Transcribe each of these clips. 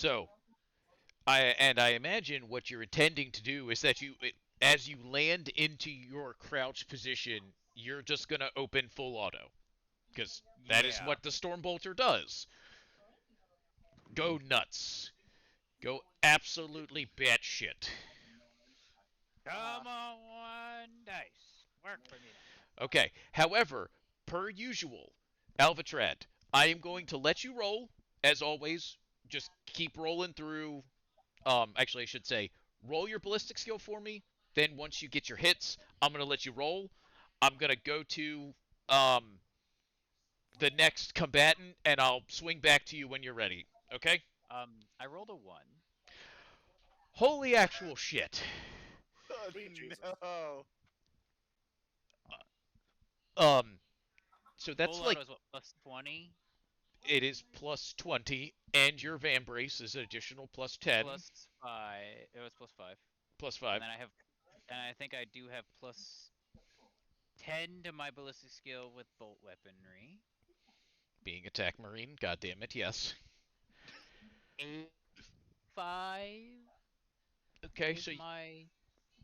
So, I imagine what you're intending to do is that as you land into your crouch position, you're just gonna open full auto because that is Yeah. what the Stormbolter does. Go nuts. Go absolutely batshit. Come on, one dice. Work for me now. Okay. However, per usual, Alvatrad, I am going to let you roll as always. Just keep rolling through. Actually, I should say, roll your ballistic skill for me. Then once you get your hits, I'm gonna let you roll. I'm gonna go to um the next combatant, and I'll swing back to you when you're ready. Okay? I rolled a 1. Holy actual shit. Oh, Sweet Jesus. no. Um, so that's Full like auto is what, plus 20? it is plus 20, and your Van Brace is an additional plus 10, Plus 5. It was plus 5. plus And 5, then I think I do have plus 10 to my ballistic skill with bolt weaponry. being attack marine. God damn it, yes. 8, 5 Okay, is my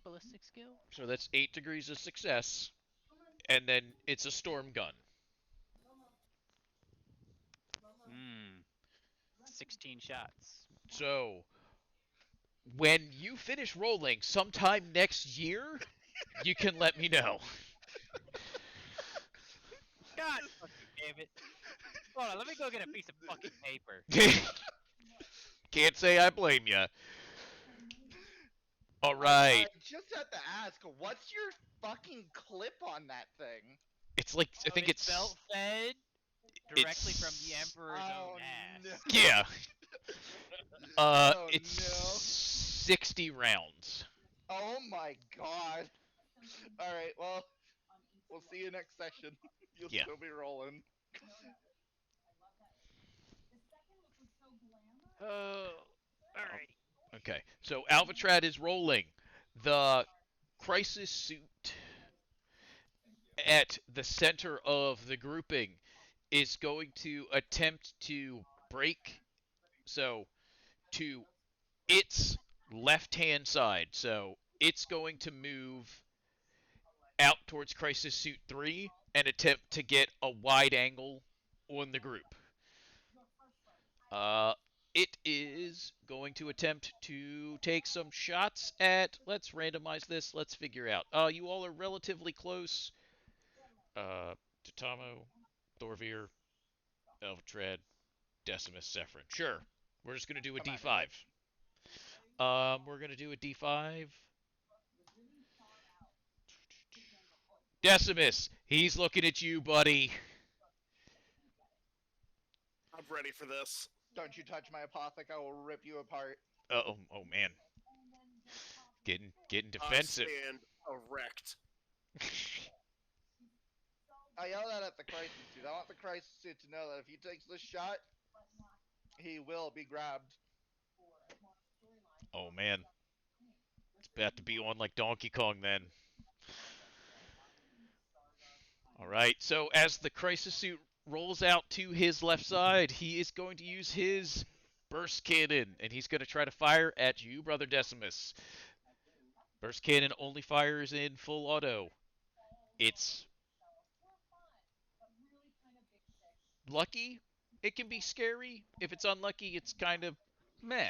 ballistic skill. so that's 8 degrees of success, and then it's a storm gun. Hmm. 16 shots. So when you finish rolling sometime next year, you can let me know. God fucking damn it. Hold on, let me go get a piece of fucking paper. Can't say I blame you. All I right. just have to ask, what's your fucking clip on that thing? It's like I think It's belt fed directly from the it's Emperor's Oh own ass. no. yeah. Oh It's no. 60 rounds. Oh my god. Alright, well, we'll see you next session. You'll Yeah. still be rolling. Oh, Oh, alrighty. okay. So Alvatrad is rolling. The crisis suit at the center of the grouping is going to attempt to break so to its left hand side. So it's going to move out towards Crisis Suit 3 and attempt to get a wide angle on the group. Uh, it is going to attempt to take some shots at. Let's randomize this. Let's figure out. You all are relatively close. Tatamo, Thorvir, Elvatred, Decimus, Zephyrin. Sure. We're just going to do a I'm at it. D5. We're going to do a D5. Decimus, he's looking at you, buddy. I'm ready for this. Don't you touch my apothec, I will rip you apart. Oh man, getting I defensive. stand erect. I yell that at the crisis suit. I want the crisis suit to know that if he takes this shot, he will be grabbed. Oh man, it's about to be on like Donkey Kong then. All right, so as the crisis suit rolls out to his left side, he is going to use his burst cannon, and he's going to try to fire at you, brother Decimus. Burst cannon only fires in full auto. It's lucky. It can be scary. If it's unlucky, it's kind of meh.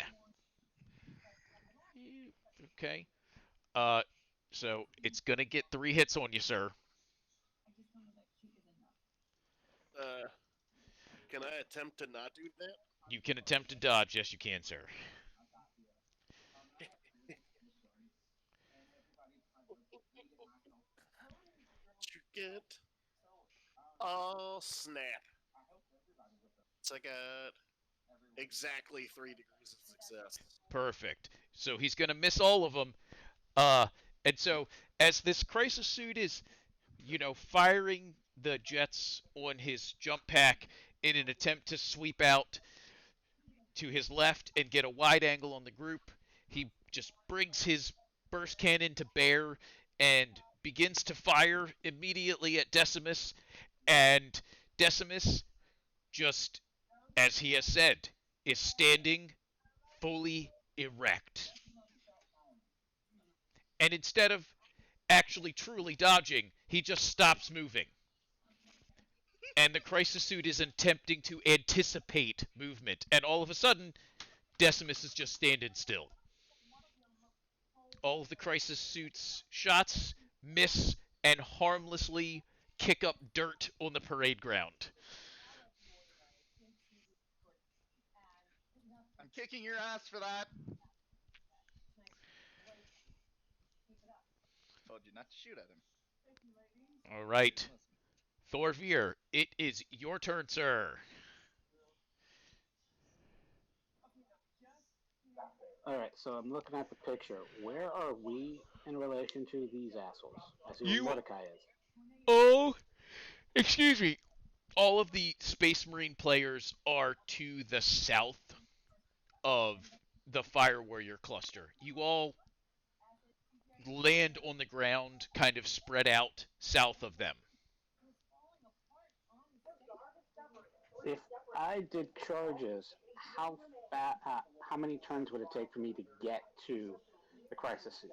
Okay. Uh, so it's gonna get 3 hits on you, sir. Uh, can I attempt to not do that? You can attempt to dodge. Yes, you can, sir. You get. Oh snap! So I got exactly 3 degrees of success. Perfect. So he's gonna miss all of them. Uh, and so as this crisis suit is, firing the jets on his jump pack in an attempt to sweep out to his left and get a wide angle on the group, he just brings his burst cannon to bear and begins to fire immediately at Decimus. And Decimus, just as he has said, is standing fully erect. And instead of actually truly dodging, he just stops moving. And the crisis suit is attempting to anticipate movement. And all of a sudden, Decimus is just standing still. All of the crisis suit's shots miss and harmlessly kick up dirt on the parade ground. I'm kicking your ass for that. Told you not to shoot at him. All right. Thorvir, it is your turn, sir. All right, so I'm looking at the picture. Where are we in relation to these assholes? I see where You- Mordecai is. Oh, excuse me. All of the Space Marine players are to the south of the Fire Warrior cluster. You all land on the ground, kind of spread out south of them. If I did charges, how many turns would it take for me to get to the crisis suits?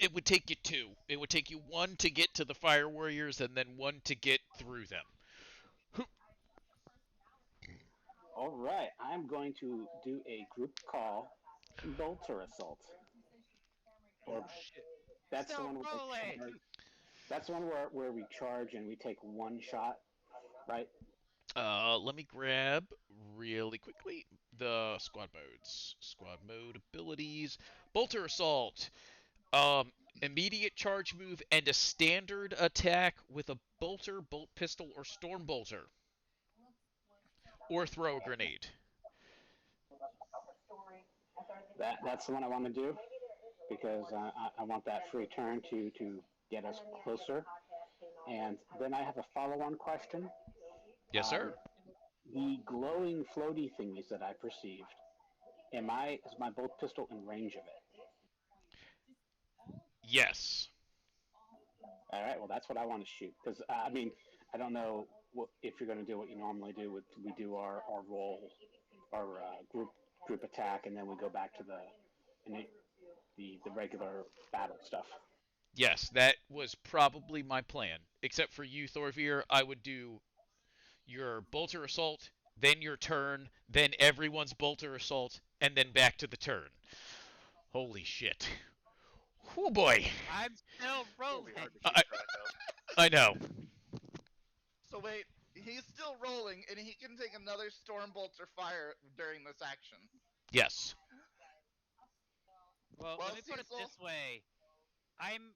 It would take you two. It would take you one to get to the Fire Warriors and then one to get through them. All right, I'm going to do a group call bolter assault. Or that's the Still one. rolling. That's the one where we charge and we take one shot, right? Let me grab really quickly the squad modes. Squad mode abilities. Bolter Assault. Immediate charge move and a standard attack with a bolter, bolt pistol, or storm bolter. Or throw a grenade. That's the one I want to do because I want that free turn to get us closer. And then I have a follow-on question. Yes, sir. The glowing floaty thingies that I perceived, is my bolt pistol in range of it? Yes. All right, well that's what I want to shoot because I mean I don't know if you're going to do what you normally do. We do our roll, our group attack, and then we go back to the regular battle stuff. Yes, that was probably my plan. Except for you, Thorvir, I would do your bolter assault, then your turn, then everyone's bolter assault, and then back to the turn. Holy shit. Oh boy. I'm still It'll rolling. be hard to keep track of. I know. So wait, he's still rolling, and he can take another storm bolter fire during this action. Yes. Well, Well, let me put it Cecil- this way. I'm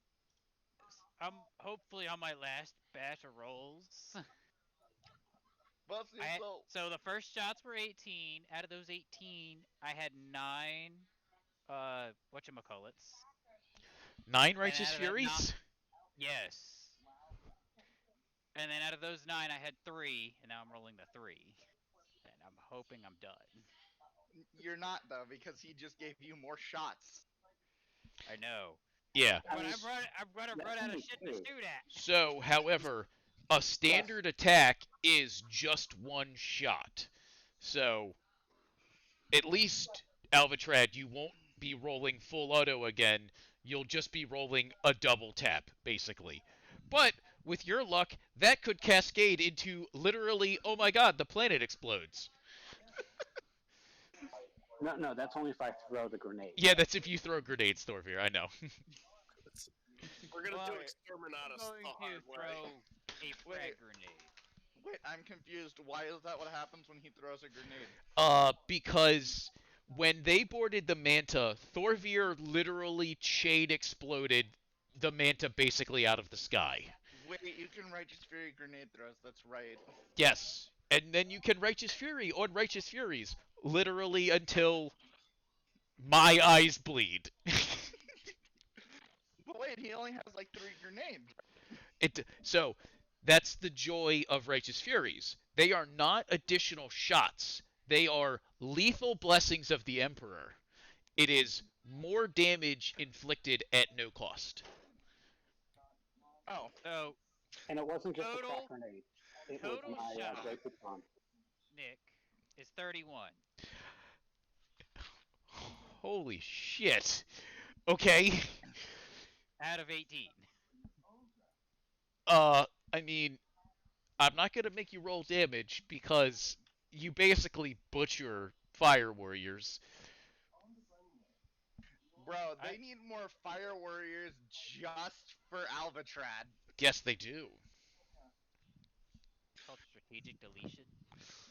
hopefully on my last batch of rolls. Well, Cecil, So the first shots were 18. Out of those 18, I had 9 whatchamacallits. 9 Righteous out of that Furies? Yes. And then out of those 9, I had 3, and now I'm rolling the 3. And I'm hoping I'm done. you're not though, because he just gave you more shots. I know. Yeah. But I'm gonna that's run out of only shit to two. shoot at. So, however, a standard attack is just one shot. So, at least, Alvatrad, you won't be rolling full auto again. You'll just be rolling a double tap, basically. But, with your luck, that could cascade into literally, oh my god, the planet explodes. No, that's only if I throw the grenade. Yeah, that's if you throw grenades, Thorvir, I know. We're gonna do Well, Exterminatus I'm going the to hard way. throw a frag grenade. Wait, I'm confused. Why is that what happens when he throws a grenade? Because when they boarded the Manta, Thorvir literally chain exploded the Manta basically out of the sky. Wait, you can Righteous Fury grenade throws, that's right. Yes. And then you can Righteous Fury on Righteous Furies, literally until my eyes bleed. But wait, he only has like 3 grenades. So, that's the joy of Righteous Furies. They are not additional shots. They are lethal blessings of the Emperor. It is more damage inflicted at no cost. Oh, So And it wasn't just a Total- crack grenade. It was total my shot. Great Baton. Nick is 31. Holy shit. Okay. Out of 18. I mean, I'm not gonna make you roll damage because you basically butcher fire warriors. Bro, they I- need more fire warriors just for Alvatrad. Yes, they do. It's called strategic deletion.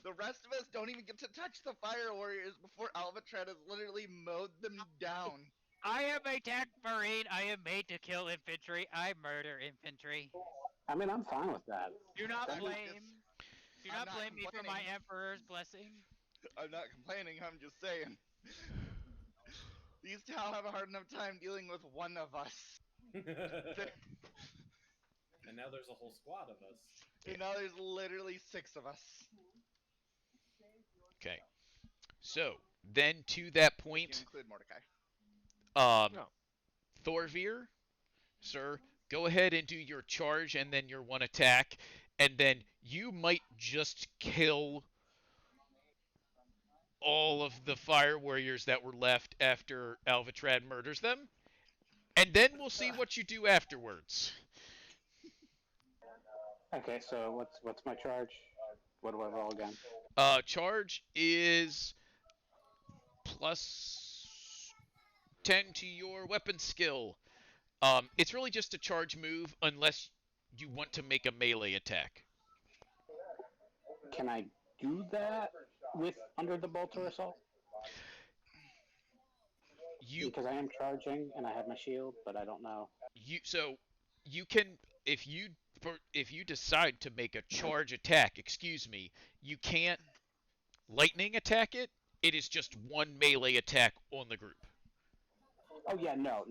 The rest of us don't even get to touch the fire warriors before Alvatrad has literally mowed them down. I am a tank marine. I am made to kill infantry. I murder infantry. I mean, I'm fine with that. Do not That is blame. Do I'm not not blame me for my complaining. emperor's blessing. I'm not complaining, I'm just saying. These Tau have a hard enough time dealing with one of us. And now there's a whole squad of us. And now there's literally 6 of us. Okay. So, then to that If you point, include Mordecai. No. Thorvir, sir, go ahead and do your charge and then your one attack, and then you might just kill all of the fire warriors that were left after Alvatrad murders them, and then we'll see what you do afterwards. Okay, so what's my charge? What do I roll again? Charge is plus 10 to your weapon skill. It's really just a charge move unless you want to make a melee attack. Can I do that with under the bolter assault? You Because I am charging and I have my shield, but I don't know. so you can if you decide to make a charge attack, excuse me, you can't lightning attack it. It is just one melee attack on the group. Oh yeah, no.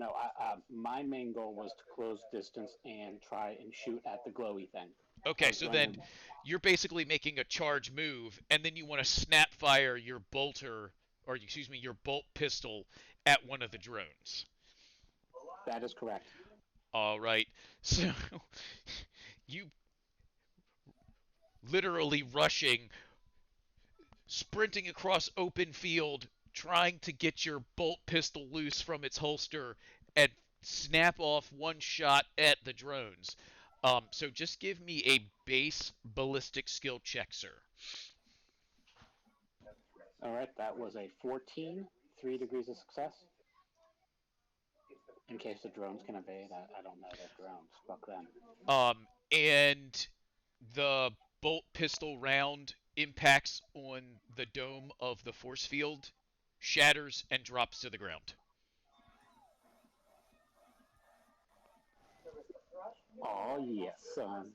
My main goal was to close distance and try and shoot at the glowy thing. Okay, so then you're basically making a charge move, and then you want to snap fire your bolter, or excuse me, your bolt pistol at one of the drones. That is correct. All right, so you literally rushing, sprinting across open field, trying to get your bolt pistol loose from its holster and snap off one shot at the drones. So just give me a base ballistic skill check, sir. All right, that was a 14, 3 degrees of success. In case the drones can evade, I don't know they're drones. Fuck them. And the bolt pistol round impacts on the dome of the force field, shatters, and drops to the ground. Oh yes, son.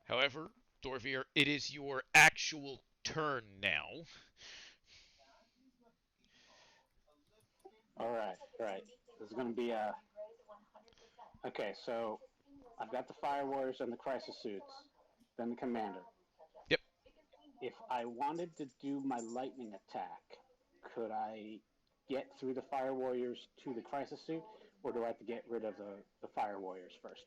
However, Dorvir, it is your actual turn now. All right. This is going to be a... Okay, so I've got the Fire Warriors and the Crisis Suits, then the Commander. Yep. If I wanted to do my lightning attack, could I get through the Fire Warriors to the Crisis Suit, or do I have to get rid of the Fire Warriors first?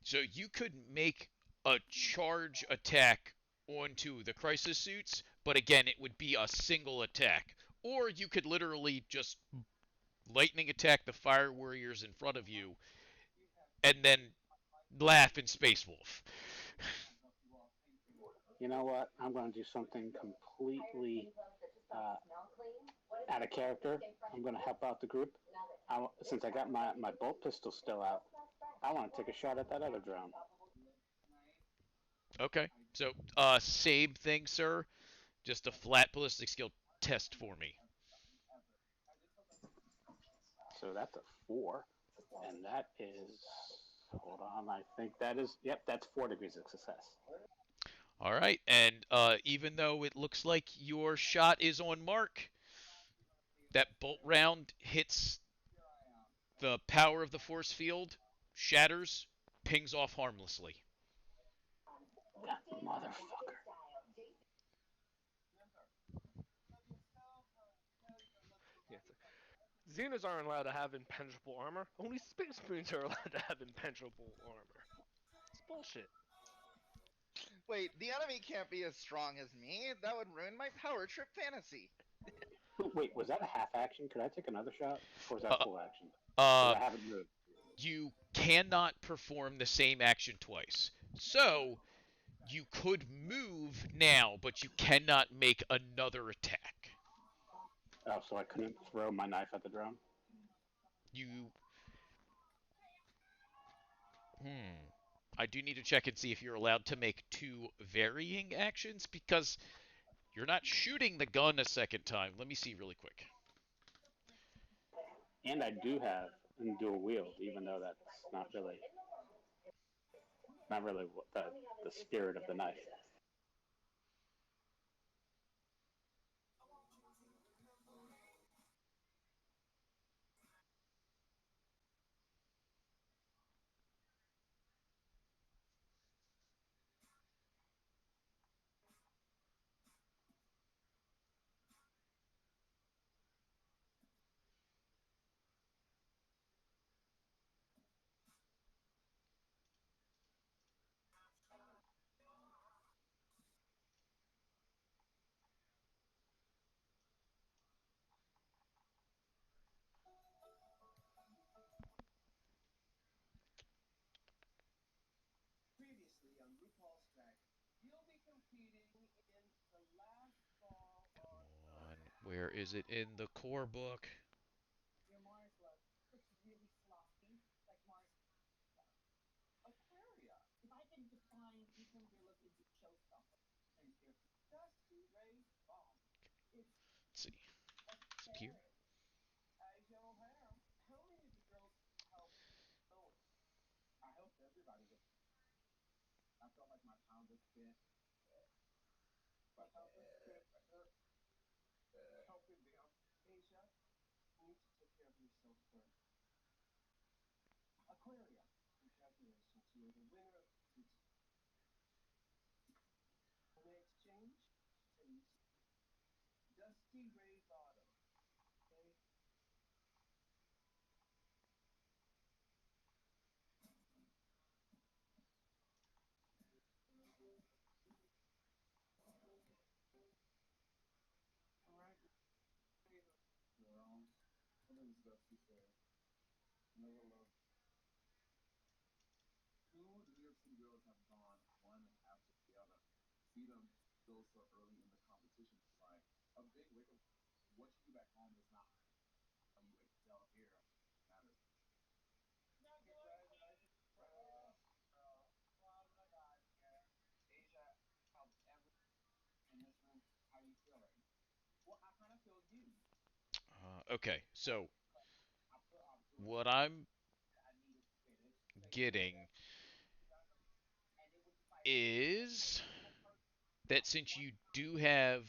So you could make a charge attack onto the Crisis Suits, but again, it would be a single attack. Or you could literally just lightning attack the Fire Warriors in front of you, and then laugh in Space Wolf. You know what? I'm going to do something completely out of character. I'm going to help out the group. Since I got my bolt pistol still out, I want to take a shot at that other drone. Okay, so same thing, sir. Just a flat ballistic skill test for me. So that's a 4, and that is... Hold on, I think that is... Yep, that's 4 degrees of success. All right, and even though it looks like your shot is on mark, that bolt round hits the power of the force field, shatters, pings off harmlessly. That motherfucker. Xenas aren't allowed to have impenetrable armor. Only Space Marines are allowed to have impenetrable armor. It's bullshit. Wait, the enemy can't be as strong as me. That would ruin my power trip fantasy. Wait, was that a half action? Could I take another shot? Or was that Uh, full action? uh, I haven't moved. you cannot perform the same action twice. So, you could move now, but you cannot make another attack. Oh, so I couldn't throw my knife at the drone? You. I do need to check and see if you're allowed to make two varying actions because you're not shooting the gun a second time. Let me see really quick. And I do have dual wield, even though that's not really what the spirit of the knife. Where is it in the core book? Let's see. Is it here? Okay, so what I'm getting is that since you do have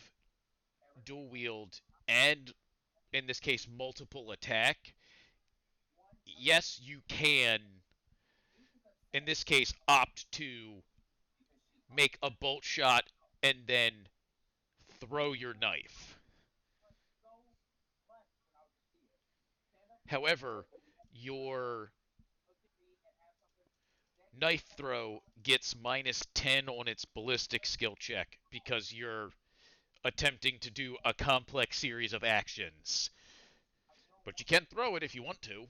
dual wield and in this case multiple attack, yes, you can in this case opt to make a bolt shot and then throw your knife. However, your knife throw gets -10 on its ballistic skill check because you're attempting to do a complex series of actions. But you can throw it if you want to.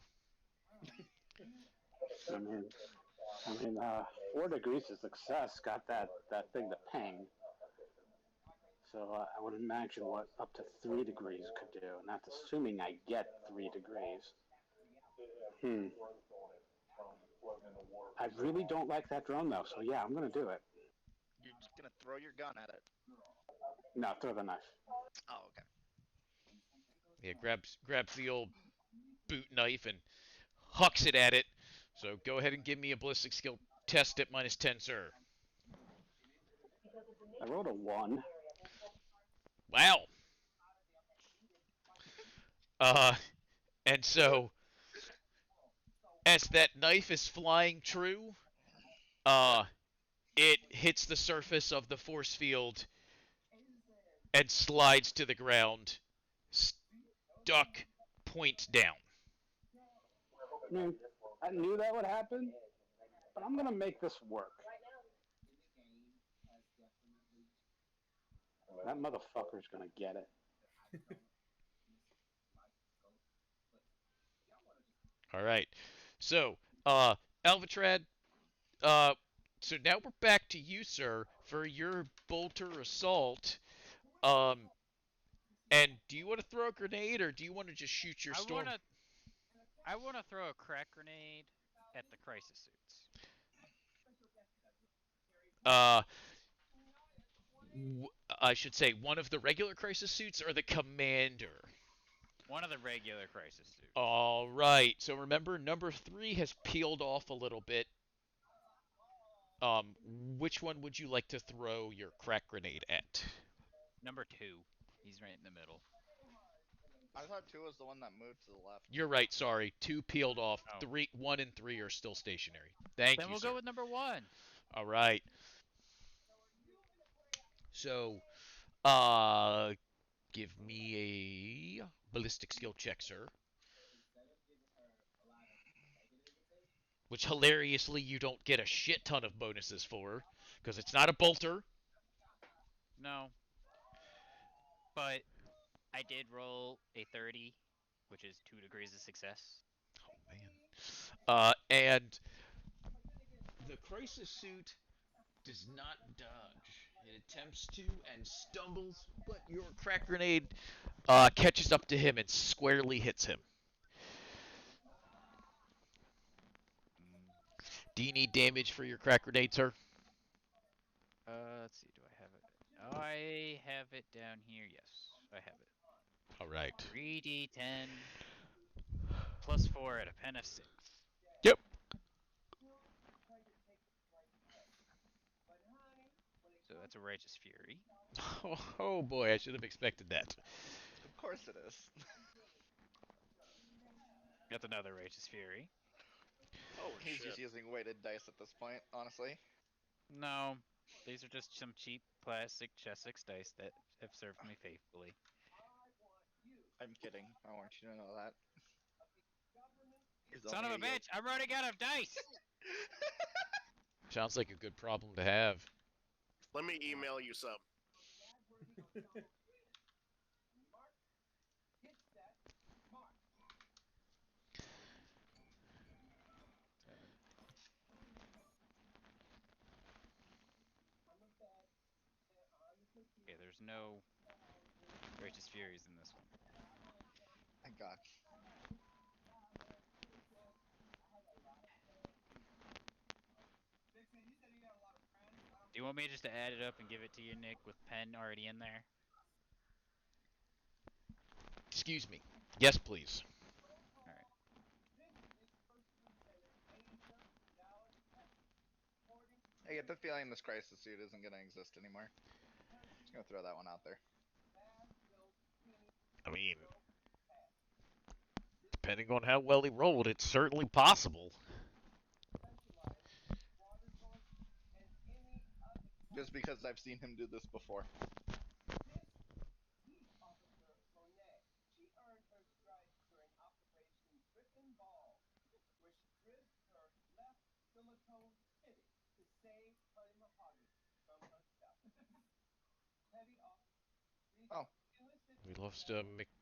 I mean, 4 degrees of success got that thing to ping. So I would imagine what up to 3 degrees could do, and that's assuming I get 3 degrees. I really don't like that drone though, so yeah, I'm gonna do it. You're just gonna throw your gun at it. No, throw the knife. Oh, okay. Yeah, grabs the old boot knife and hucks it at it. So go ahead and give me a ballistic skill test at -10, sir. I rolled a 1. Wow. And so as that knife is flying true, it hits the surface of the force field and slides to the ground, stuck points down. I mean, I knew that would happen, but I'm gonna make this work. That motherfucker's gonna get it. All right. So, Alvatrad, so now we're back to you, sir, for your bolter assault. And do you want to throw a grenade or do you want to just shoot your storm? I wanna throw a crack grenade at the crisis suits. Uh, I should say one of the regular crisis suits or the commander. One of the regular crisis suits. All right. So remember, number 3 has peeled off a little bit. Which one would you like to throw your crack grenade at? Number 2. He's right in the middle. I thought 2 was the one that moved to the left. You're right. Sorry, 2 peeled off. Oh. 1 and 3 are still stationary. Thank Then you, we'll sir. go with number 1. All right. So, give me a ballistic skill check, sir. Which hilariously you don't get a shit ton of bonuses for, because it's not a bolter. No. But I did roll a 30, which is 2 degrees of success. Oh man. And the crisis suit does not dodge. It attempts to and stumbles, but your crack grenade catches up to him and squarely hits him. Do you need damage for your crack grenade, sir? Let's see. Do I have it? I have it down here. Yes, I have it. All right. 3d10 plus 4 at a pen of 6. Yep. So that's a righteous fury. Oh boy, I should have expected that. Of course it is. That's another righteous fury. Oh He's shit. just using weighted dice at this point, honestly. No, these are just some cheap plastic Chessex dice that have served me faithfully. I'm kidding. I want you to know that. He's Son of only a bitch! I'm running out of dice! Sounds like a good problem to have. Let me email you some. Okay, there's no righteous furies in this one. Thank God. Do you want me just to add it up and give it to you, Nick, with pen already in there? Excuse me. Yes, please. Alright. I get the feeling this crisis suit isn't gonna exist anymore. Just gonna throw that one out there. I mean, depending on how well he rolled, it's certainly possible. Just because I've seen him do this before. Oh. We lost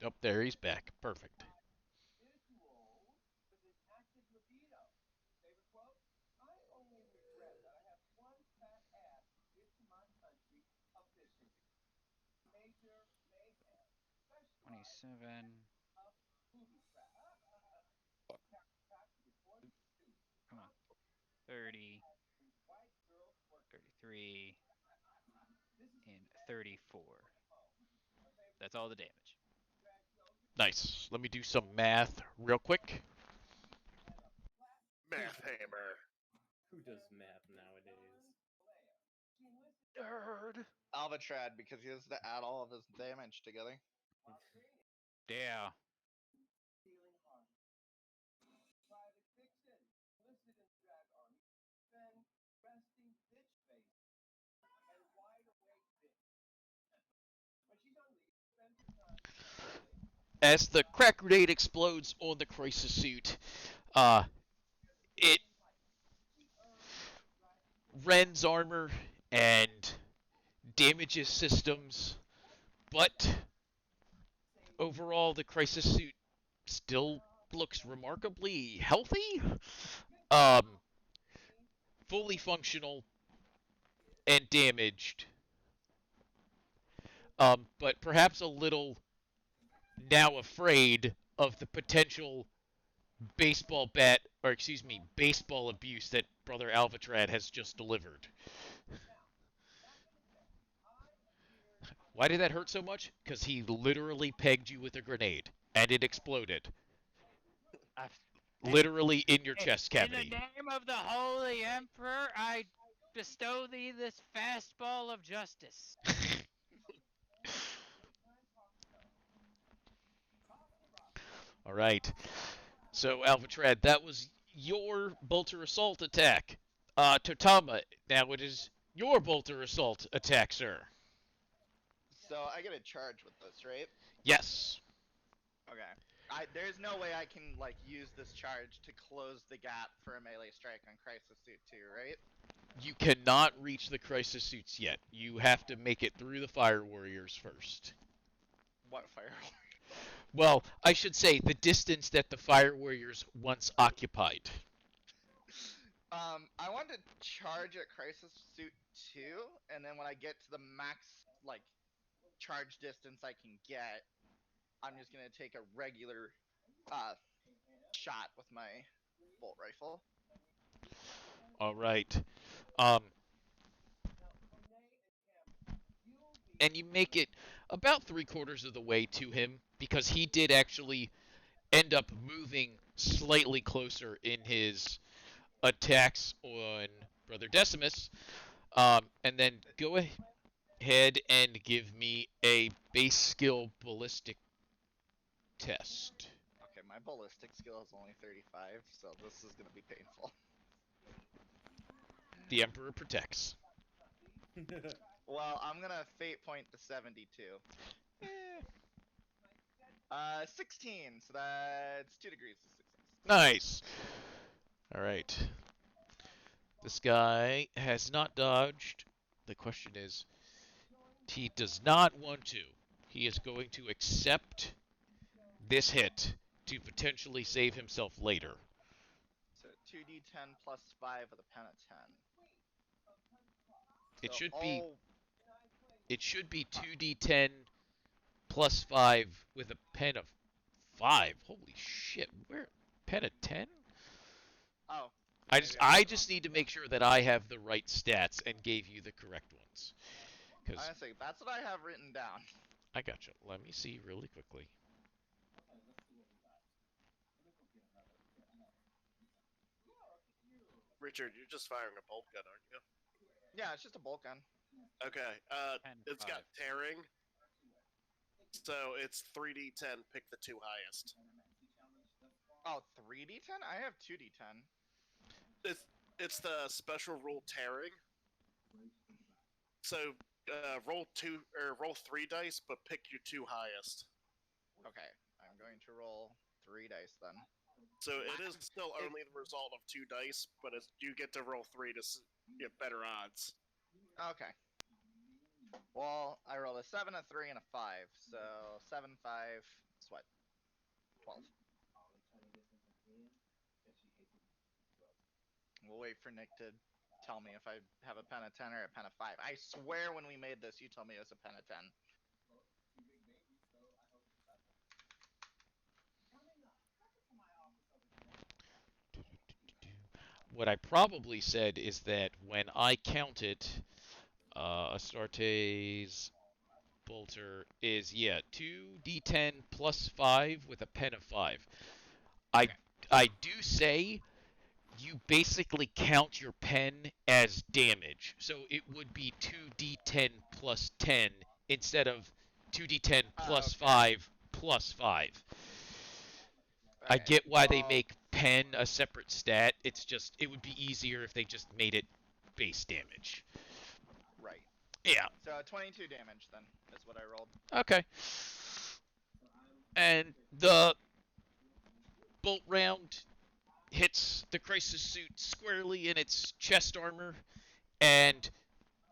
up there. He's back. Perfect. $27. Come on. 30. 33. And 34. That's all the damage. Nice. Let me do some math real quick. Math hammer. Who does math nowadays? Nerd. Alvatrad, because he has to add all of his damage together. Yeah. as the crack grenade explodes on the crisis suit, it rends armor and damages systems, but overall the crisis suit still looks remarkably healthy, um, fully functional and damaged, but perhaps a little now afraid of the potential baseball bat, or excuse me, baseball abuse that Brother Alvatrad has just delivered. Why did that hurt so much? Because he literally pegged you with a grenade, and it exploded. I've- Literally in your chest In the cavity. name of the Holy Emperor, I bestow thee this fastball of justice. All right. So, Alvatrad, that was your bolter assault attack. Totama, now it is your bolter assault attack, sir. So I get a charge with this, right? Yes. Okay. There's no way I can like use this charge to close the gap for a melee strike on Crisis Suit 2, right? You cannot reach the crisis suits yet. You have to make it through the Fire Warriors first. What fire? Well, I should say the distance that the Fire Warriors once occupied. I want to charge at Crisis Suit 2, and then when I get to the max like charge distance I can get, I'm just gonna take a regular shot with my bolt rifle. All right. And you make it about 3/4 of the way to him because he did actually end up moving slightly closer in his attacks on Brother Decimus. And then go ahead and give me a base skill ballistic test. Okay, my ballistic skill is only 35, so this is gonna be painful. The Emperor protects. Well, I'm gonna fate point to 72. 16, so that's 2 degrees of success. Nice. All right. This guy has not dodged. The question is, he does not want to. He is going to accept this hit to potentially save himself later. So 2d10 plus 5 with a pen of 10. It So should be all- it should be 2d10 plus 5 with a pen of 5. Holy shit. Where pen of 10? Oh. I maybe just need to make sure that I have the right stats and gave you the correct ones. Cuz Honestly, that's what I have written down. I gotcha. Let me see really quickly. Richard, you're just firing a bolt gun, aren't you? Yeah, it's just a bolt gun. Okay. 10, It's got 5. tearing. So it's 3d10. Pick the two highest. Oh, 3d10? I have 2d10. It's the special rule tearing. So roll 3 dice, but pick your two highest. Okay, I'm going to roll 3 dice then. So it is still only the result of 2 dice, but you get to roll 3 to get better odds. Okay. Well, I rolled a 7, a 3, and a 5. So 7, 5, that's what? 12. We'll wait for Nick to tell me if I have a pen of 10 or a pen of 5. I swear when we made this, you told me it was a pen of 10. What I probably said is that when I counted, Astarte's bolter is, 2d10 plus 5 with a pen of 5. I do say you basically count your pen as damage. So it would be 2d10 plus 10 instead of 2d10 plus okay. 5 plus 5. I Okay, get why they well, make pen a separate stat. It's just, it would be easier if they just made it base damage. Right. Yeah. So 22 damage then is what I rolled. Okay. and the bolt round hits the Crisis suit squarely in its chest armor and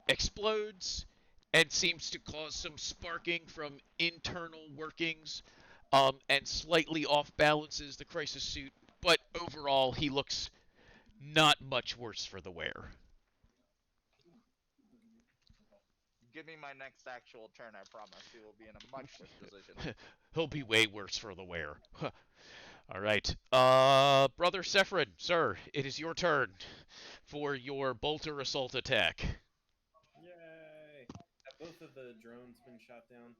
explodes and seems to cause some sparking from internal workings, and slightly off balances the Crisis suit, but overall he looks not much worse for the wear. Give me my next actual turn, I promise. He will be in a much worse position. He'll be way worse for the wear. All right. Brother Sephron, sir, it is your turn for your bolter assault attack. Yay! Have both of the drones been shot down?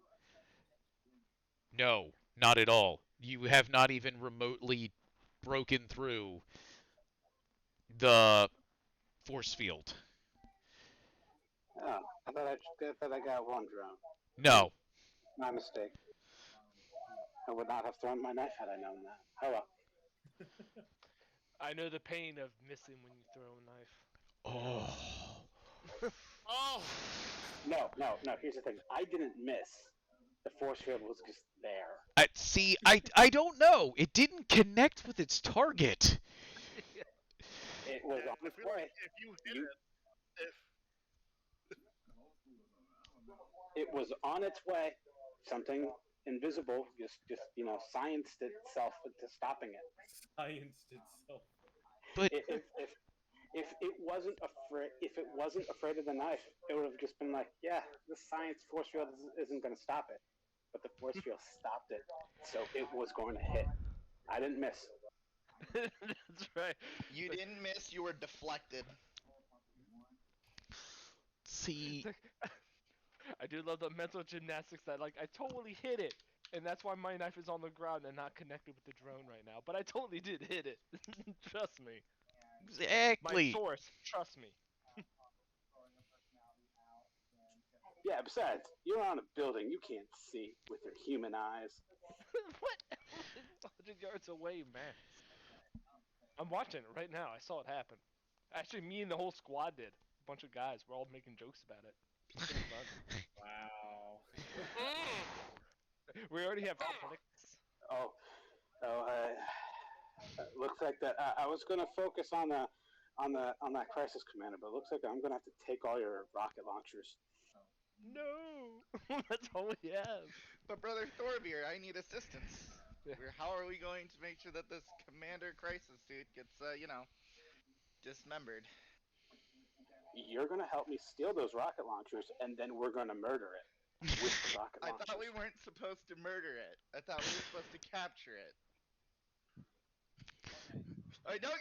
No, not at all. You have not even remotely broken through the force field. Oh, I got one drone. No. My mistake. I would not have thrown my knife had I known that. Oh well. I know the pain of missing when you throw a knife. Oh. Oh, No. Here's the thing. I didn't miss. The force field was just there. See, I don't know. It didn't connect with its target. It was yeah, on its way. if you hit You- it, if It was on its way. Something invisible just scienced itself into stopping it. Scienced itself. But If it wasn't afraid of the knife, it would have just been like, yeah, the science force field isn't going to stop it. But the force field stopped it, so it was going to hit. I didn't miss. That's right. You didn't miss, you were deflected. see, I do love the mental gymnastics that, like, I totally hit it, and that's why my knife is on the ground and not connected with the drone right now. But I totally did hit it. Trust me. My exactly. source, trust me. Yeah, besides, you're on a building you can't see with your human eyes. What? 100 yards away, man. I'm watching it right now. I saw it happen. Actually, me and the whole squad did. A bunch of guys. We're all making jokes about it. It's pretty fun. Wow. We already have critics. Oh, looks like that. I was going to focus on that crisis commander, but it looks like I'm going to have to take all your rocket launchers. No, that's all we have. But Brother Thorbeer, I need assistance. Yeah. How are we going to make sure that this Commander Crisis suit gets, dismembered? You're going to help me steal those rocket launchers, and then we're going to murder it with the rocket I launchers. thought we weren't supposed to murder it. I thought we were supposed to capture it. Alright, don't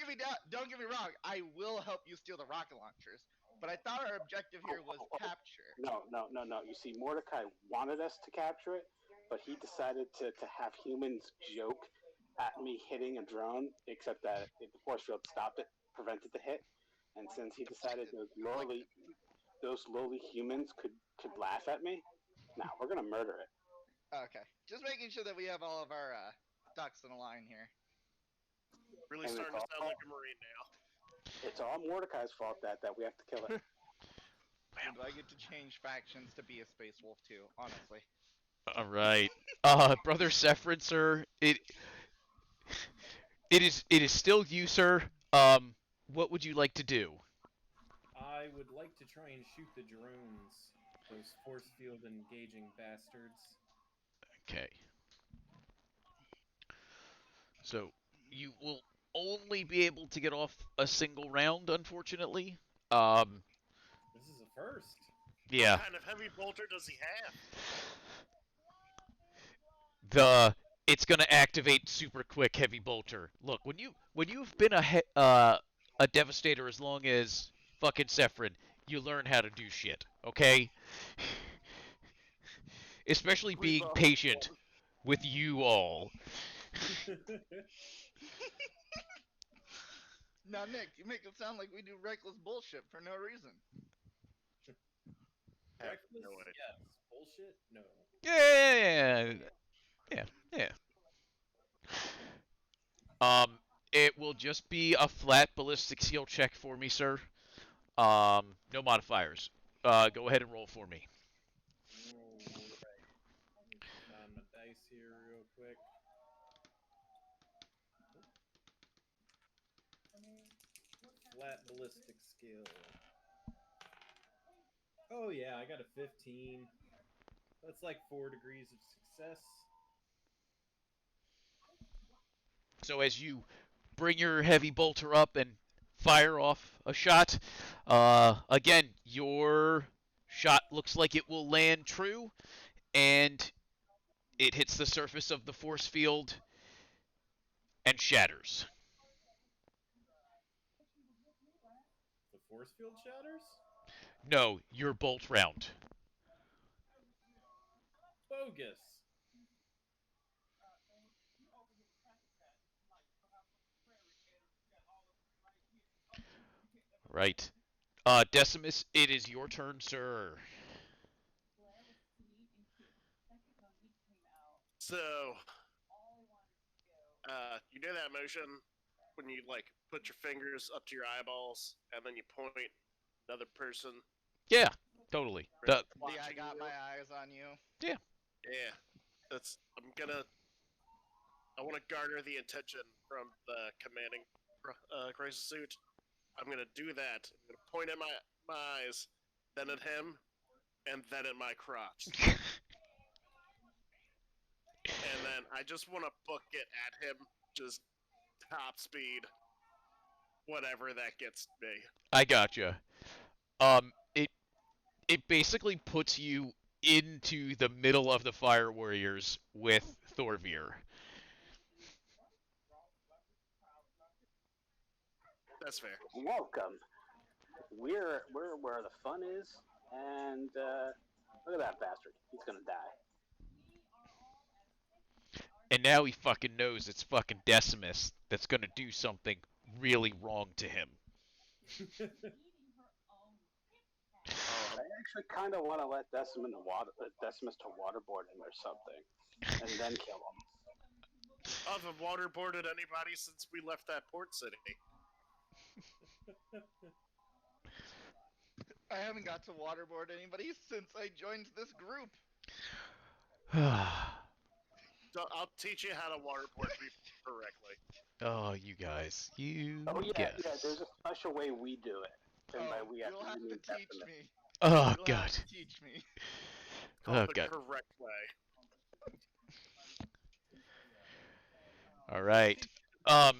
get me wrong. I will help you steal the rocket launchers. But I thought our objective here was capture. No. You see, Mordecai wanted us to capture it, but he decided to have humans joke at me hitting a drone, except that the force field stopped it, prevented the hit. And since he decided those lowly humans could laugh at me, now we're gonna murder it. Okay. Just making sure that we have all of our ducks in a line here. really And starting to it's sound like a Marine now. It's all Mordecai's fault that we have to kill it. And do I get to change factions to be a Space Wolf too? Honestly. All right. Brother Sephron, sir, it is still you, sir. What would you like to do? I would like to try and shoot the drones. Those force field engaging bastards. Okay. So you will only be able to get off a single round, unfortunately. This is a first. Yeah. What kind of heavy bolter does he have? It's gonna activate super quick heavy bolter. Look, when you've been a devastator as long as fucking Sephron, you learn how to do shit. Okay. Especially being patient with you all. Now, Nick, you make it sound like we do reckless bullshit for no reason. Reckless? no idea. Yes. Bullshit? No. Yeah. It will just be a flat ballistic skill check for me, sir. No modifiers. Go ahead and roll for me. Alright. On my dice here real quick. flat ballistic skill. Oh yeah, I got a 15. That's like 4 degrees of success. So as you bring your heavy bolter up and fire off a shot, again, your shot looks like it will land true, and it hits the surface of the force field and shatters. The force field shatters? No, your bolt round. Bogus. Right. Decimus, it is your turn, sir. So, you know that motion when you like put your fingers up to your eyeballs and then you point another person. Yeah, totally. The I got my eyes on you. Yeah, that's. I want to garner the attention from the commanding crisis suit. I'm gonna do that. I'm gonna point at my eyes, then at him, and then at my crotch. And then I just want to book it at him, just top speed, whatever that gets me. I gotcha. It basically puts you into the middle of the Fire Warriors with Thorvir. That's fair. Welcome. We're where the fun is, and look at that bastard. He's gonna die. And now he fucking knows it's fucking Decimus that's gonna do something really wrong to him. I actually kind of want to let Decimus to waterboard him or something, and then kill him. I haven't waterboarded anybody since we left that port city. I haven't got to waterboard anybody since I joined this group. So I'll teach you how to waterboard people correctly. Oh, you guys. You Oh yeah, guess. yeah. There's a special way we do it. And by we, You'll I have mean to teach Decimus. me. Oh, You'll God. have to teach me. Called Oh, the God. correct way. All right. The right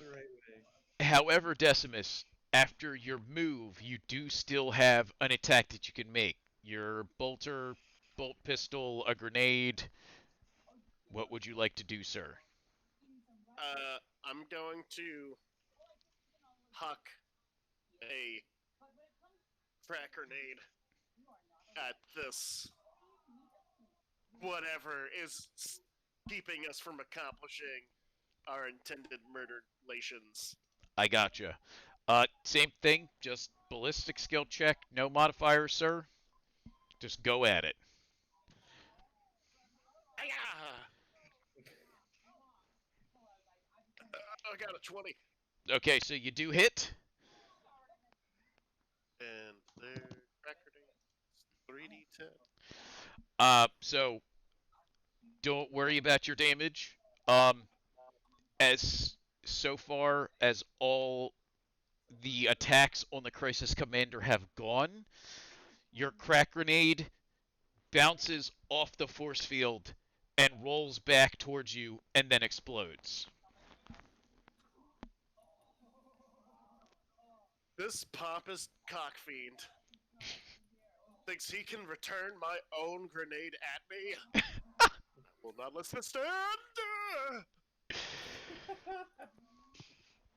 way. However, Decimus, after your move, you do still have an attack that you can make. Your bolter, bolt pistol, a grenade. What would you like to do, sir? I'm going to huck a crack grenade at this whatever is keeping us from accomplishing our intended murder relations. I gotcha. Same thing, just ballistic skill check, no modifiers, sir. Just go at it. I got a 20. Okay, so you do hit. And their record is 3d10. So don't worry about your damage. As so far as all the attacks on the Crisis Commander have gone, your crack grenade bounces off the force field and rolls back towards you and then explodes. This pompous cockfiend thinks he can return my own grenade at me. I will not let this stand.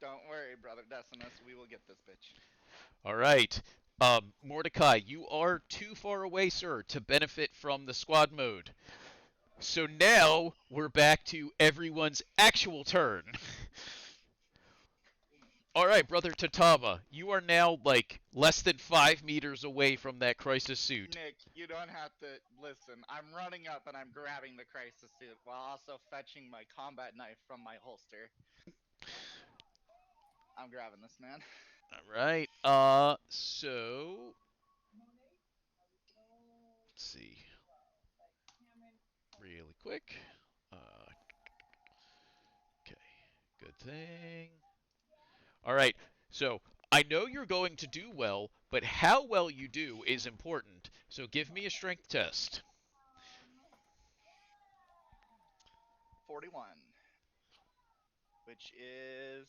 Don't worry, brother Decimus. We will get this bitch. All right. Mordecai, you are too far away, sir, to benefit from the squad mode. So now we're back to everyone's actual turn. All right, brother Tatama, you are now like less than 5 meters away from that crisis suit. Nick, you don't have to listen. I'm running up and I'm grabbing the crisis suit while also fetching my combat knife from my holster. I'm grabbing this, man. All right. So let's see. Really quick. Okay. Good thing. All right. So I know you're going to do well, but how well you do is important. So give me a strength test. 41, which is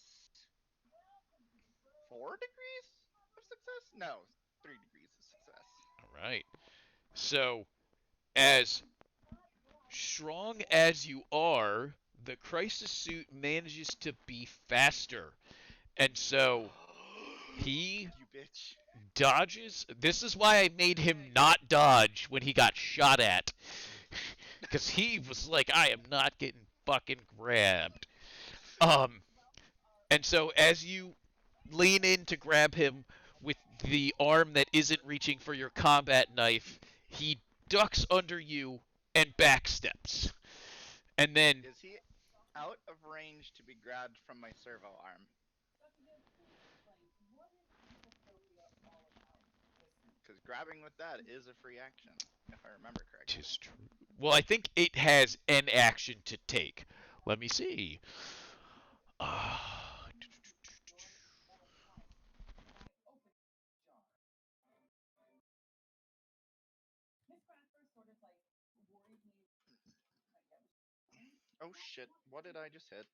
4 degrees of success? No, 3 degrees of success. All right. So, as strong as you are, the crisis suit manages to be faster. And so he You bitch. dodges. This is why I made him not dodge when he got shot at. Because he was like, I am not getting fucking grabbed. And so as you lean in to grab him with the arm that isn't reaching for your combat knife, he ducks under you and backsteps. And then Is he out of range to be grabbed from my servo arm? Because grabbing with that is a free action, if I remember correctly. tis true. Well, I think it has an action to take. Let me see. Uh, Oh shit, what did I just hit?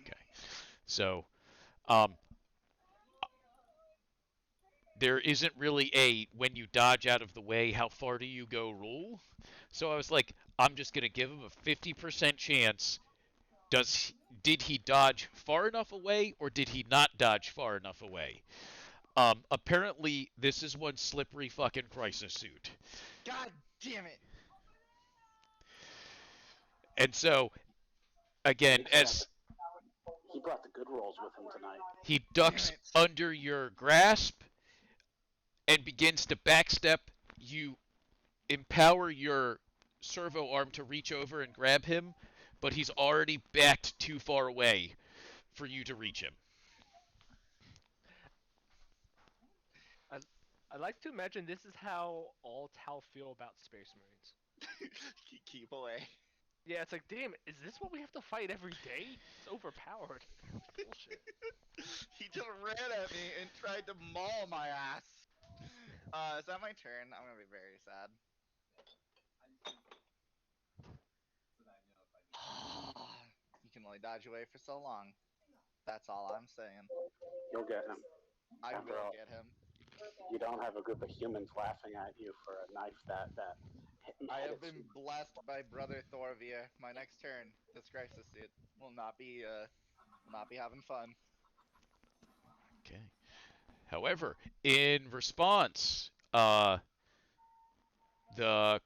okay. So, um, there isn't really a when you dodge out of the way, how far do you go rule. So I was like, I'm just gonna give him a 50% chance. Did he dodge far enough away, or did he not dodge far enough away? Apparently this is one slippery fucking crisis suit. God damn it! And so again, as He brought the good rolls with him tonight. he ducks Damn it. under your grasp and begins to backstep, you empower your servo arm to reach over and grab him, but he's already backed too far away for you to reach him. I like to imagine this is how all Tau feel about Space Marines. Keep away. Yeah, it's like, damn, is this what we have to fight every day? It's overpowered. Bullshit. He just ran at me and tried to maul my ass. Is that my turn? I'm gonna be very sad. You can only dodge away for so long. That's all I'm saying. You'll get him. I After will all, get him. You don't have a group of humans laughing at you for a knife that I have hits been you. blessed by Brother Thorvia. My next turn, this crisis suit will not be having fun. Okay. However, in response, the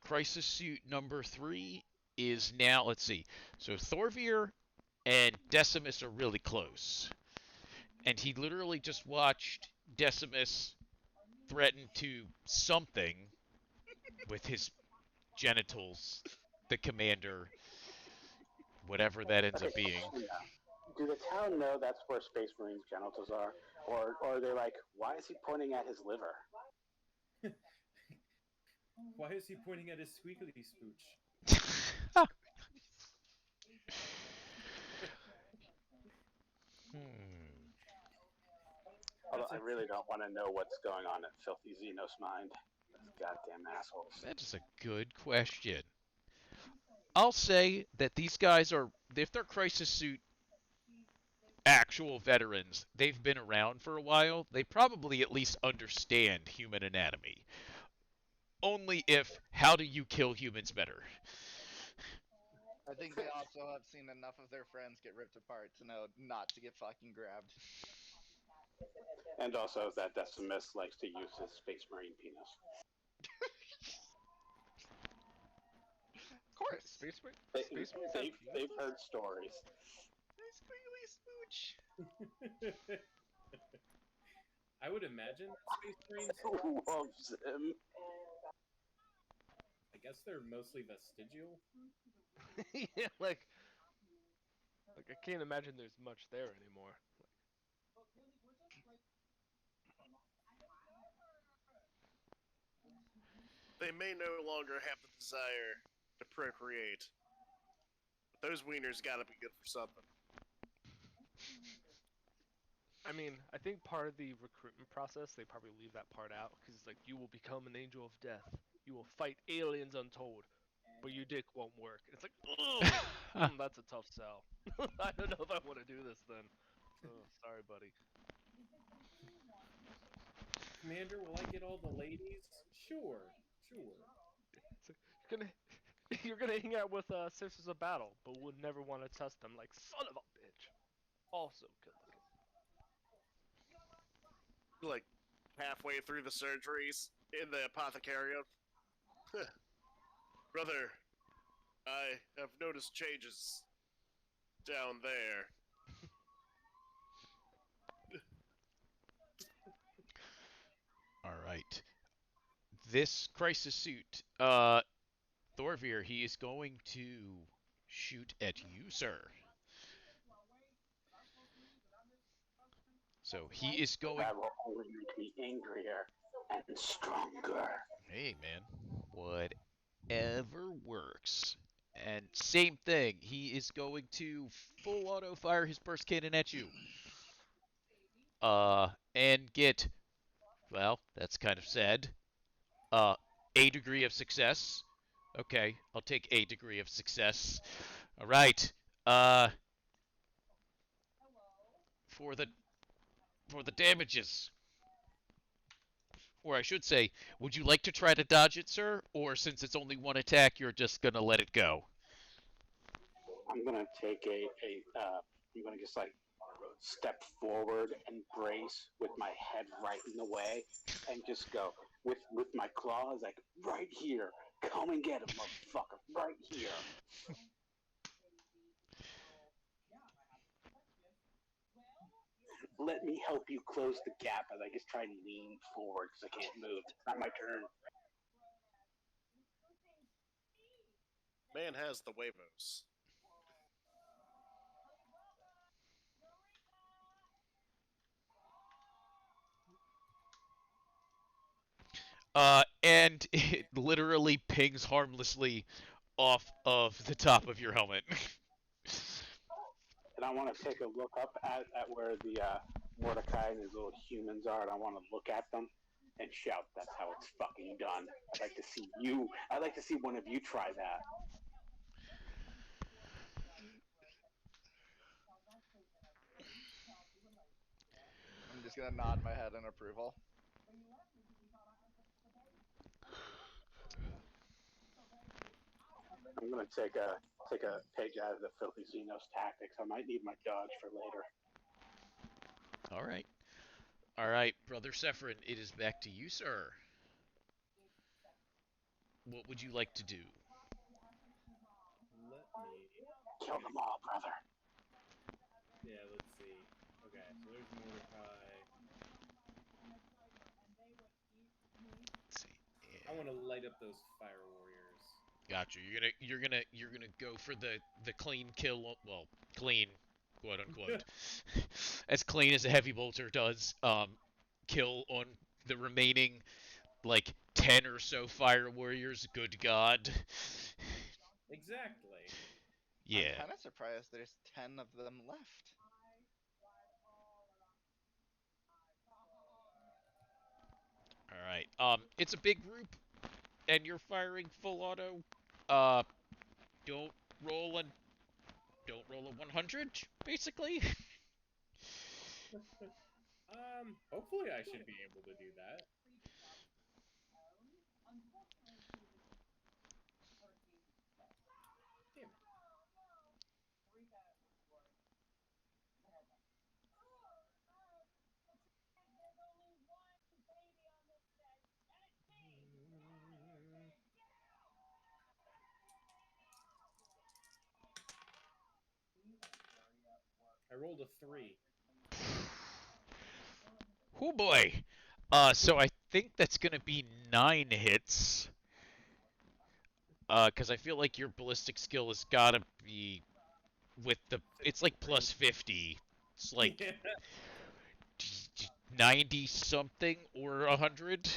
crisis suit number 3 is now, let's see. So Thorvir and Decimus are really close. And he literally just watched Decimus threaten to something with his genitals, the commander, whatever that ends up being. Yeah. Do the town know that's where Space Marines' genitals are? Or are they like, why is he pointing at his liver? Why is he pointing at his squeaky spooch? Although I really don't want to know what's going on at Filthy Xenos' mind. Those goddamn assholes. That is a good question. I'll say that these guys are, if they're crisis suit actual veterans, they've been around for a while, they probably at least understand human anatomy. Only if, how do you kill humans better? I think they also have seen enough of their friends get ripped apart to know not to get fucking grabbed. And also that Decimus likes to use his Space Marine penis. Of course. Space Marine? They, Space Marines have they've heard stories. My squiggly smooch. I would imagine Space Marines. Loves him. I guess they're mostly vestigial. Yeah, like I can't imagine there's much there anymore. They may no longer have the desire to procreate. But those wieners gotta be good for something. I mean, I think part of the recruitment process, they probably leave that part out because it's like you will become an angel of death. You will fight aliens untold, but your dick won't work. It's like, ugh, that's a tough sell. I don't know if I want to do this then. Oh, sorry, buddy. Commander, will I get all the ladies? Sure, sure. It's like, you're gonna you're gonna hang out with Sisters of Battle, but would never want to test them. Like, son of a bitch. Also good looking. Like halfway through the surgeries in the apothecarium. Brother, I have noticed changes down there. All right. This crisis suit, Thorvir, he is going to shoot at you, sir. So he is going. That will only make me angrier and stronger. Hey, man. Whatever works. And same thing. He is going to full auto fire his burst cannon at you. And get. Well, that's kind of sad. A degree of success. Okay, I'll take a degree of success. All right. Uh, for the damages, or I should say, would you like to try to dodge it, sir? Or since it's only one attack, you're just gonna let it go? I'm gonna take I'm gonna just like step forward and brace with my head right in the way, and just go with my claws like right here. Come and get him, motherfucker! Right here. Let me help you close the gap as I just try and lean forward because I can't move. It's not my turn. Man has the huevos. And it literally pings harmlessly off of the top of your helmet. And I want to take a look up at where the Mordecai and his little humans are, and I want to look at them and shout, "That's how it's fucking done." I'd like to see you. I'd like to see one of you try that. I'm just gonna nod my head in approval. I'm gonna take a page out of the Filthy Xenos tactics. I might need my dodge for later. All right, Brother Sephirin, it is back to you, sir. What would you like to do? Let me. Kill them all, brother. Yeah, let's see. Okay, so there's Mordecai. Let's see. I want to light up those fire warriors. Gotcha. You're gonna go for the clean kill. Well, clean, quote unquote, as clean as a heavy bolter does. Kill on the remaining like 10 or so fire warriors. Good God. Exactly. Yeah. I'm kind of surprised there's 10 of them left. All right. It's a big group, and you're firing full auto. Don't roll a don't roll a 100, basically. Hopefully I should be able to do that. Damn it. I rolled a 3. Oh boy. So I think that's gonna be 9 hits. Because I feel like your ballistic skill has gotta be with the. It's like plus 50. It's like 90 something or 100.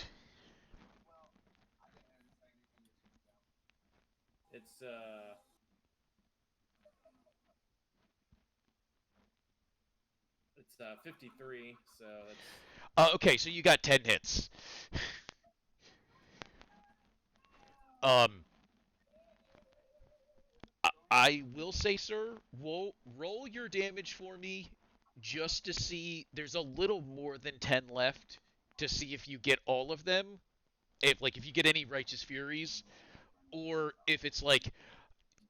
It's It's 53, so that's Okay, so you got 10 hits. Um, I will say, sir, roll your damage for me just to see. There's a little more than 10 left to see if you get all of them. If you get any Righteous Furies, or if it's like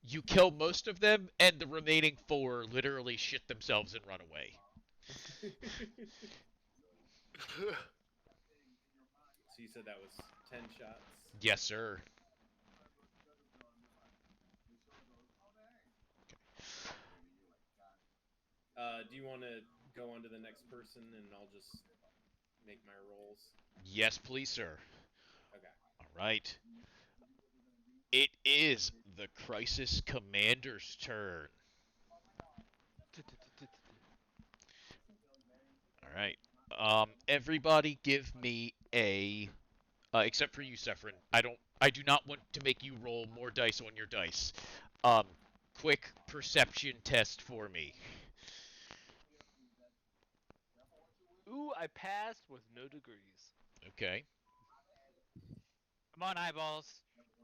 you kill most of them and the remaining 4 literally shit themselves and run away. So you said that was 10 shots. Yes, sir. Do you want to go on to the next person and I'll just make my rolls? Yes, please, sir. Okay. All right. It is the Crisis Commander's turn. All right. Everybody, give me a. Except for you, Sephron. I do not want to make you roll more dice on your dice. Quick perception test for me. Ooh, I passed with no degrees. Okay. Come on, eyeballs.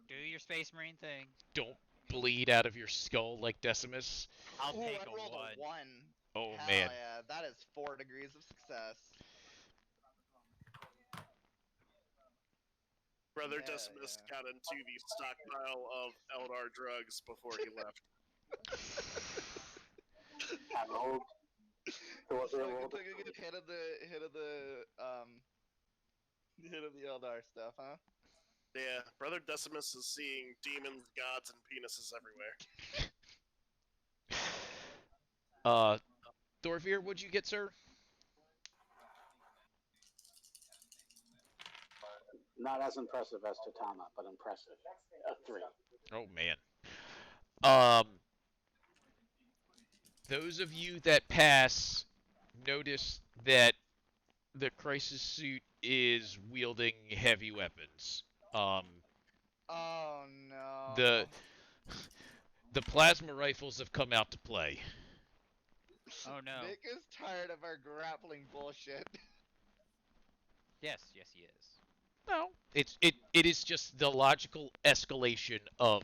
Do your Space Marine thing. Don't bleed out of your skull like Decimus. I'll Ooh, take I a rolled 1. a 1. Oh, Hell man. yeah, that is 4 degrees of success. Brother Hell Decimus yeah. got into the stockpile of Eldar drugs before he left. I rolled. So I took a good hit of the Eldar stuff, huh? Yeah, Brother Decimus is seeing demons, gods, and penises everywhere. Thorvir, what'd you get, sir? Not as impressive as Totama, but impressive. A 3. Oh, man. Those of you that pass notice that the Crisis Suit is wielding heavy weapons. Oh no. The plasma rifles have come out to play. Oh no. Nick is tired of our grappling bullshit. Yes, he is. No, it is just the logical escalation of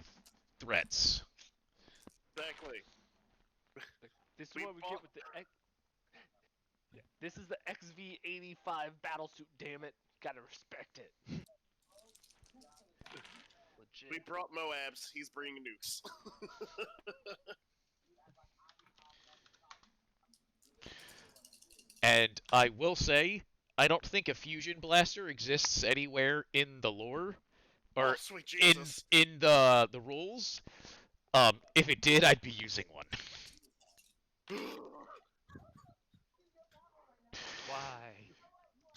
threats. Exactly. This is We what we fought- get with the Yeah, this is the XV85 battlesuit, damn it. Gotta respect it. Legit. We brought Moabs, he's bringing nukes. And I will say, I don't think a fusion blaster exists anywhere in the lore or Oh, sweet in Jesus. the rules. If it did, I'd be using one. Why?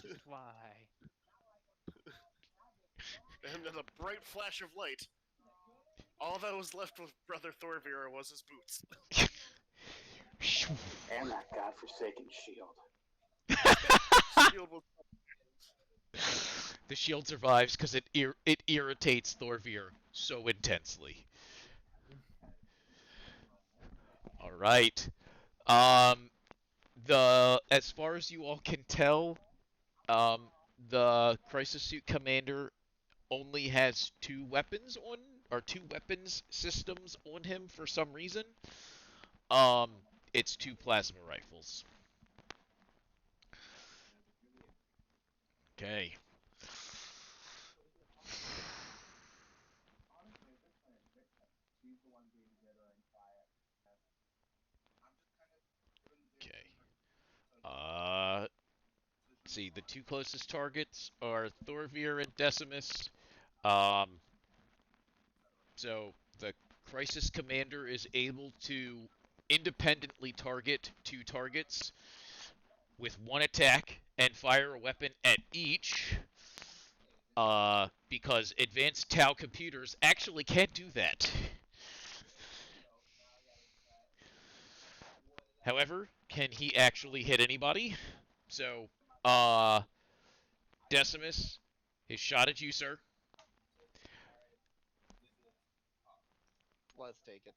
Just why? And in a bright flash of light, all that was left with Brother Thorvir was his boots. And that godforsaken shield. Shield was The shield survives because it irritates Thorvir so intensely. All right. As far as you all can tell, the Crisis Suit Commander only has 2 weapons systems on him for some reason. It's 2 plasma rifles. Okay. Okay. Let's see. The 2 closest targets are Thorvir and Decimus. So the Crisis Commander is able to independently target 2 targets with 1 attack and fire a weapon at each. Because advanced Tau computers actually can't do that. However, can he actually hit anybody? So, Decimus, his shot at you, sir. Let's take it.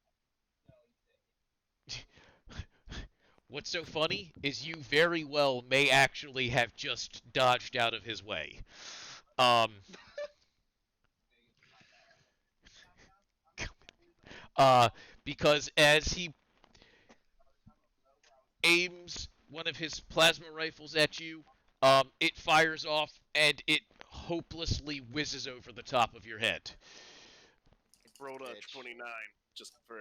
What's so funny is you very well may actually have just dodged out of his way. Um, uh, because as he aims one of his plasma rifles at you, it fires off and it hopelessly whizzes over the top of your head. Rolled a Bitch. 29 just for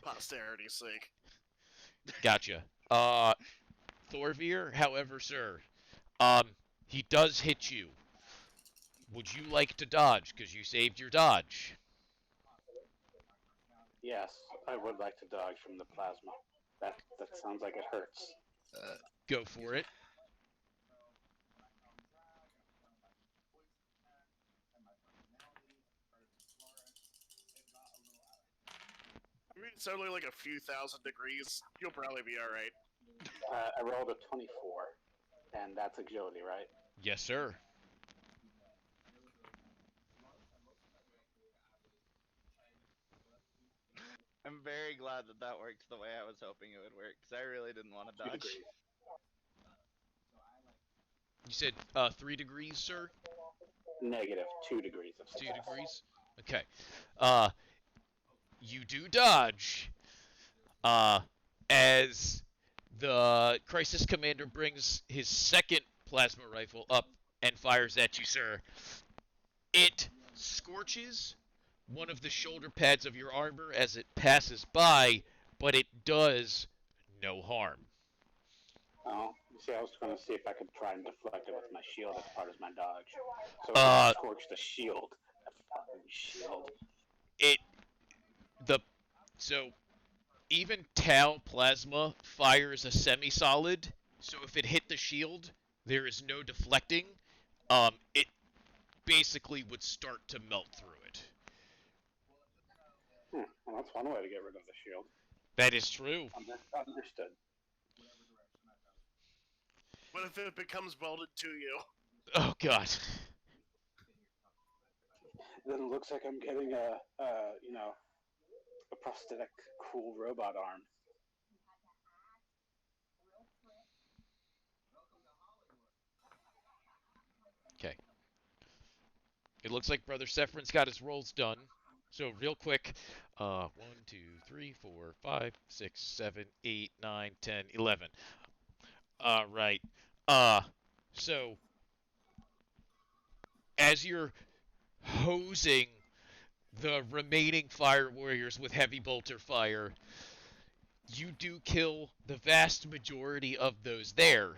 posterity's sake. Gotcha. Thorvir, however, sir, he does hit you. Would you like to dodge? Because you saved your dodge. Yes, I would like to dodge from the plasma. That sounds like it hurts. Go for it. I mean, it's only like a few thousand degrees. You'll probably be alright. I rolled a 24, and that's agility, right? Yes, sir. I'm very glad that that worked the way I was hoping it would work, because I really didn't want to 2 dodge. degrees. You said 3 degrees, sir? Negative 2 degrees of 2 success. degrees? Okay. You do dodge. As the crisis commander brings his second plasma rifle up and fires at you, sir. It scorches one of the shoulder pads of your armor as it passes by, but it does no harm. Oh, see, I was going to see if I could try and deflect it with my shield as part of my dodge. So Uh, it scorched the shield. That fucking shield. So even Tau plasma fires a semi-solid, so if it hit the shield, there is no deflecting. It basically would start to melt through it. Well, that's one way to get rid of the shield. That is true. Understood. What if it becomes welded to you? Oh god. Then it looks like I'm getting a prosthetic cool robot arm. Okay. It looks like Brother Sephron's got his rolls done. So real quick, 1, 2, 3, 4, 5, 6, 7, 8, 9, 10, 11. Right. So as you're hosing the remaining fire warriors with heavy bolter fire, you do kill the vast majority of those there.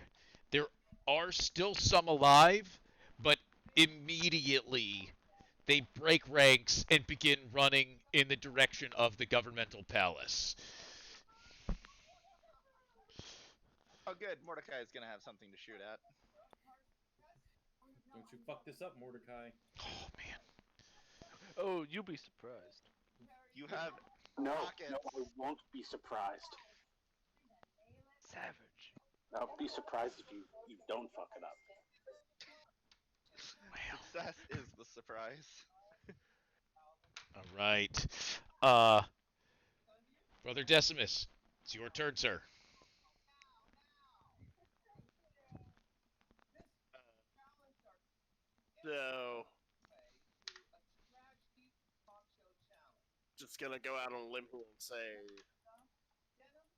There are still some alive, but immediately they break ranks and begin running in the direction of the governmental palace. Oh, good. Mordecai is gonna have something to shoot at. Don't you fuck this up, Mordecai. Oh man. Oh, you'll be surprised. You have No, rockets. no, I won't be surprised. Savage. I'll be surprised if you don't fuck it up. Well, Success is the surprise. all right. Brother Decimus, it's your turn, sir. So, just gonna go out on a limb here and say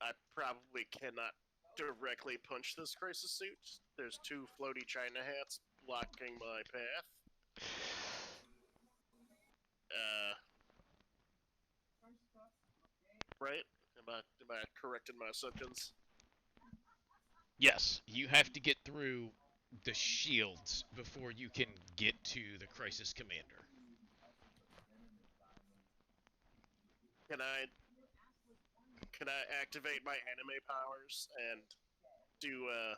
I probably cannot directly punch this crisis suit. There's 2 floaty China hats blocking my path. Right? Am I correct in my assumptions? Yes, you have to get through the shields before you can get to the crisis commander. Can I activate my anime powers and do a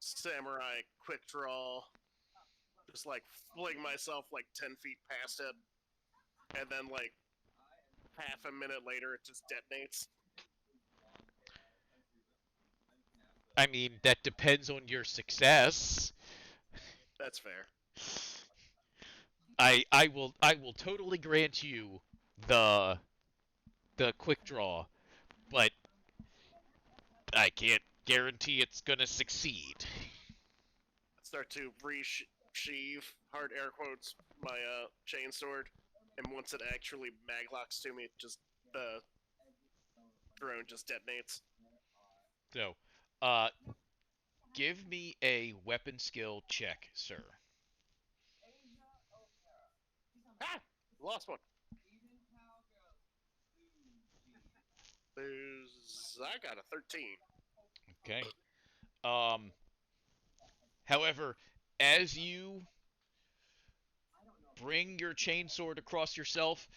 samurai quick draw? Just like fling myself like 10 feet past it, and then like half a minute later it just detonates. I mean, that depends on your success. That's fair. I will totally grant you the quick draw, but I can't guarantee it's gonna succeed. Start to re-sheave, hard air quotes, my chain sword, and once it actually maglocks to me, just the drone just detonates. So, give me a weapon skill check, sir. Ah, lost one. I got a 13. Okay. However, as you bring your chainsword across yourself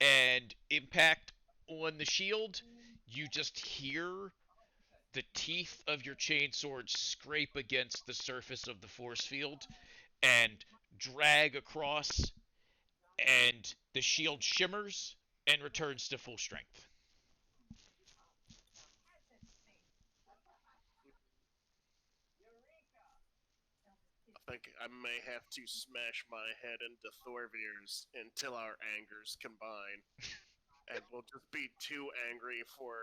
and impact on the shield, you just hear the teeth of your chainsword scrape against the surface of the force field and drag across, and the shield shimmers and returns to full strength. I think I may have to smash my head into Thorvir's until our angers combine. And we'll just be too angry for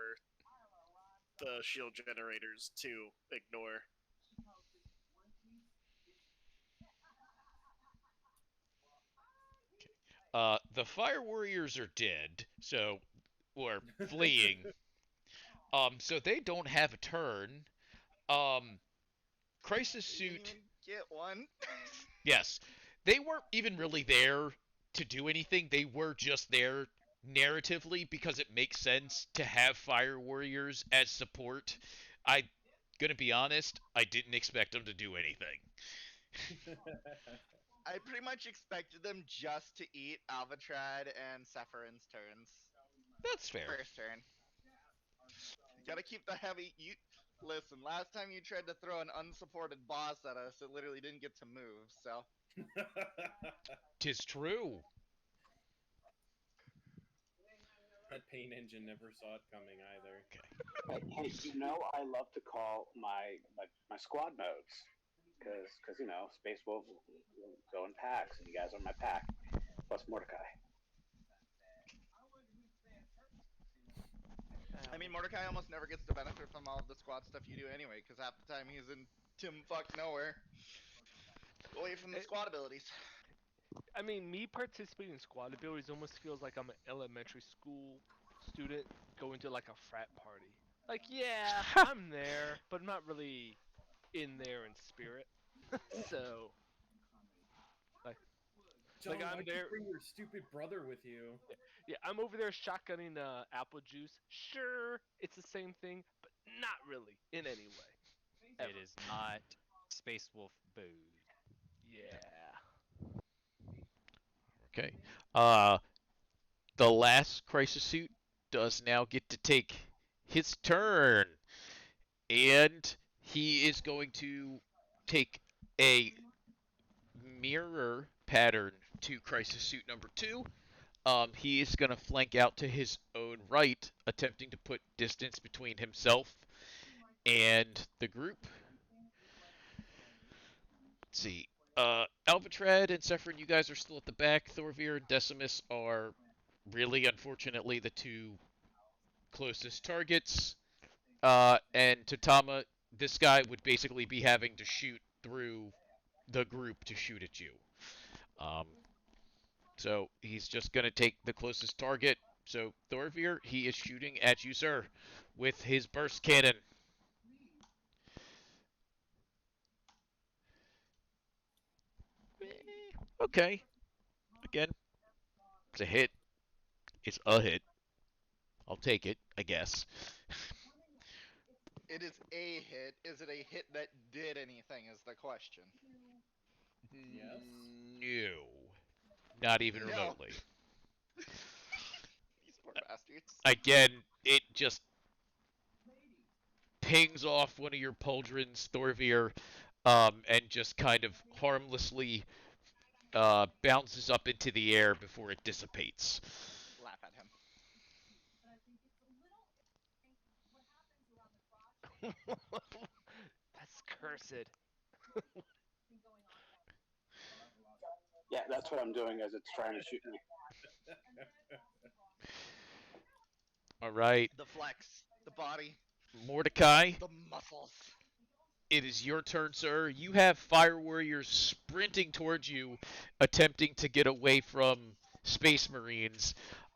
the shield generators to ignore. The fire warriors are dead, so or fleeing. So they don't have a turn. Crisis You didn't suit. even get one. Yes, they weren't even really there to do anything. They were just there narratively because it makes sense to have fire warriors as support. I gonna be honest, I didn't expect them to do anything. I pretty much expected them just to eat Alvatrad and Sepherin's turns. That's fair. First turn. Gotta keep the heavy. You listen. Last time you tried to throw an unsupported boss at us, it literally didn't get to move. So Tis true. That pain engine never saw it coming either. Hey, you know I love to call my squad modes because you know Space Wolf will go in packs and you guys are my pack plus Mordecai. I mean, Mordecai almost never gets to benefit from all of the squad stuff you do anyway, because half the time he's in Tim fuck nowhere, away from the squad abilities. I mean, me participating in squad abilities almost feels like I'm an elementary school student going to like a frat party. Like, yeah, I'm there, but I'm not really in there in spirit. So, like, John, I'm why'd there. you bring your stupid brother with you? Yeah, I'm over there shotgunning apple juice. Sure, it's the same thing, but not really in any way. It Ever. is not Space Wolf booze. Yeah. Okay. The last crisis suit does now get to take his turn, and he is going to take a mirror pattern to crisis suit number 2. He is going to flank out to his own right, attempting to put distance between himself and the group. Let's see. Alvatrad and Sephirin, you guys are still at the back. Thorvir and Decimus are really, unfortunately, the two closest targets. And Tatama, this guy would basically be having to shoot through the group to shoot at you. Um, so he's just going to take the closest target. So Thorvir, he is shooting at you, sir, with his burst cannon. Okay. Again, it's a hit. It's a hit. I'll take it, I guess. It is a hit. Is it a hit that did anything? Is the question. Yes. No. Not even No. remotely. These poor bastards. Again, it just pings off one of your pauldrons, Thorvir, and just kind of harmlessly bounces up into the air before it dissipates. Laugh at him. That's cursed. Yeah, that's what I'm doing as it's trying to shoot me. All right. The flex. The body. Mordecai, The muscles. it is your turn, sir. You have fire warriors sprinting towards you, attempting to get away from space marines.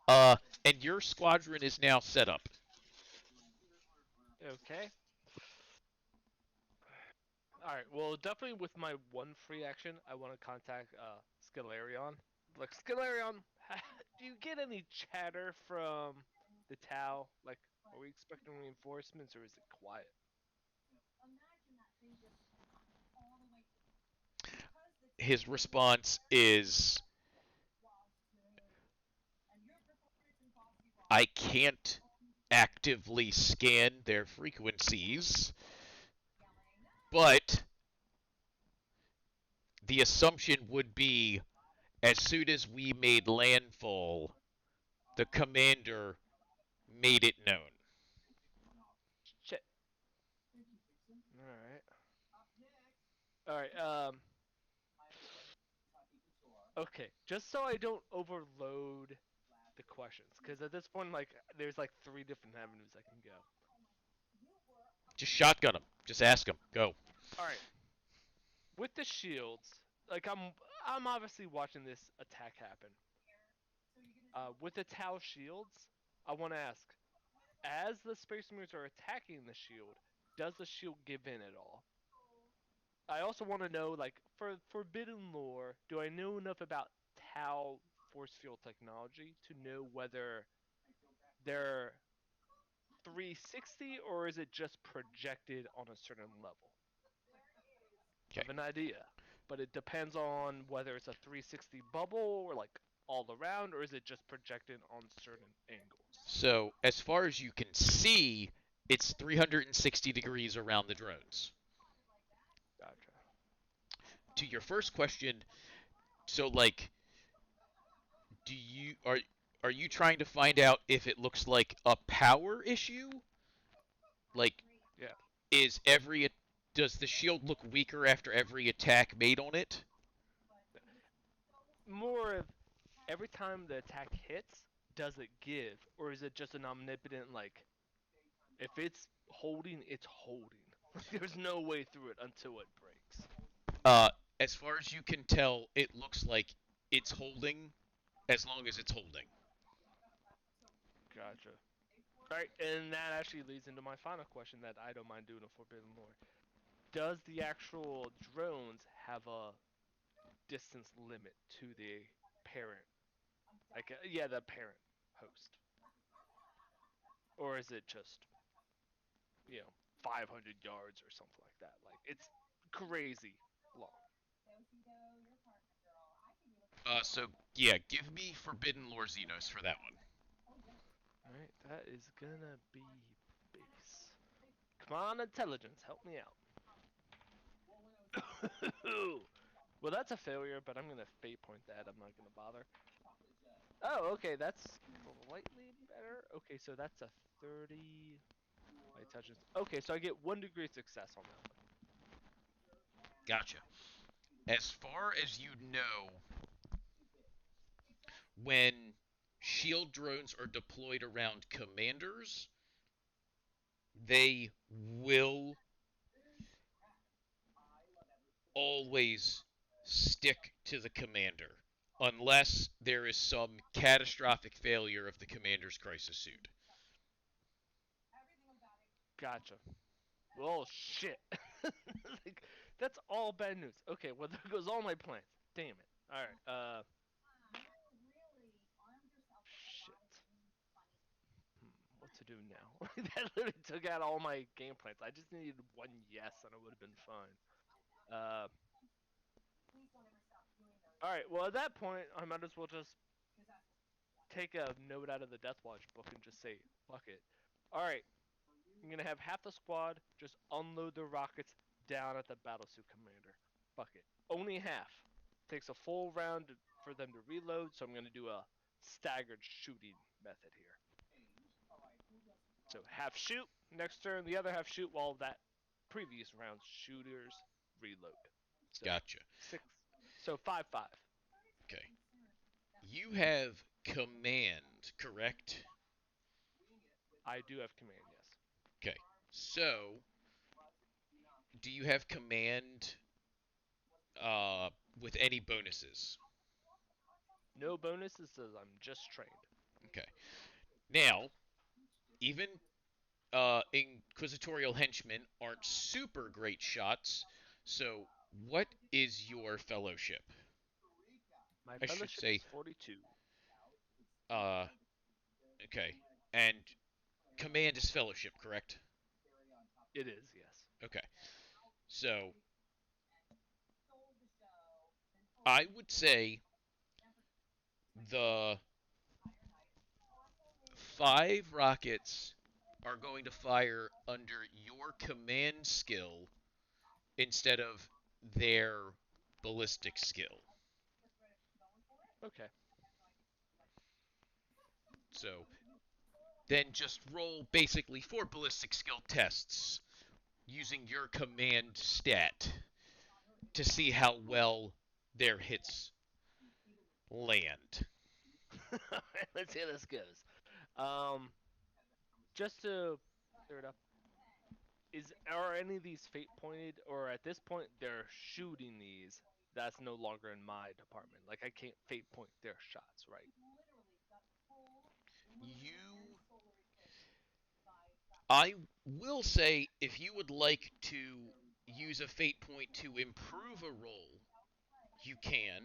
And your squadron is now set up. Okay. Alright, well, definitely with my one free action, I want to contact Scalarion. Like, Scalarion, do you get any chatter from the Tau? Like, are we expecting reinforcements or is it quiet? His response is, I can't actively scan their frequencies, but the assumption would be as soon as we made landfall, the commander made it known. Shit. Alright, okay, just so I don't overload the questions, because at this point, like, there's like 3 different avenues I can go. Just shotgun him. Just ask him. Go. Alright. With the shields, like I'm obviously watching this attack happen. With the Tau shields, I want to ask, as the Space Marines are attacking the shield, does the shield give in at all? I also want to know, like, for Forbidden Lore, do I know enough about Tau force field technology to know whether they're 360 or is it just projected on a certain level? I have an idea, but it depends on whether it's a 360 bubble or like all around, or is it just projected on certain angles? So, as far as you can see, it's 360 degrees around the drones. Gotcha. To your first question, so like, are you trying to find out if it looks like a power issue? Like, Yeah. does the shield look weaker after every attack made on it? More of every time the attack hits, does it give, or is it just an omnipotent, like, if it's holding, it's holding. There's no way through it until it breaks. As far as you can tell, it looks like it's holding as long as it's holding. Gotcha. Alright, and that actually leads into my final question that I don't mind doing a Forbidden Lore. Does the actual drones have a distance limit to the parent? Like, yeah, the parent host. Or is it just, 500 yards or something like that? Like, it's crazy long. So yeah, give me Forbidden Lore Xenos for that one. Alright, that is gonna be base. Come on, intelligence, help me out. Well, that's a failure, but I'm gonna fate point that. I'm not gonna bother. Oh, okay, that's slightly better. Okay, so that's a 30. Light touches. Okay, so I get 1 degree success on that one. Gotcha. As far as you know, when shield drones are deployed around commanders, they will always stick to the commander unless there is some catastrophic failure of the commander's crisis suit. Gotcha. Oh shit. Like, that's all bad news. Okay, well there goes all my plans. Damn it. Alright, shit. What to do now? That literally took out all my game plans. I just needed 1 yes and it would have been fine. Alright, well at that point, I might as well just take a note out of the Death Watch book and just say, fuck it. Alright, I'm gonna have half the squad just unload their rockets down at the battlesuit commander. Fuck it. Only half. Takes a full round for them to reload, so I'm gonna do a staggered shooting method here. So half shoot, next turn the other half shoot while that previous round's shooters reload. So Gotcha. 6. So 5-5. Okay. You have command, correct? I do have command, yes. Okay. So, do you have command with any bonuses? No bonuses, says I'm just trained. Okay. Now, even inquisitorial henchmen aren't super great shots. So, what is your fellowship? My I should fellowship say, is 42. uh, okay. And command is fellowship, correct? It is, yes. Okay. So, I would say the 5 rockets are going to fire under your command skill instead of their ballistic skill. Okay. So then just roll basically 4 ballistic skill tests using your command stat to see how well their hits land. Alright, let's see how this goes. Just to clear it up, are any of these fate pointed, or at this point they're shooting these? That's no longer in my department. Like I can't fate point their shots, right? I will say if you would like to use a fate point to improve a roll, you can,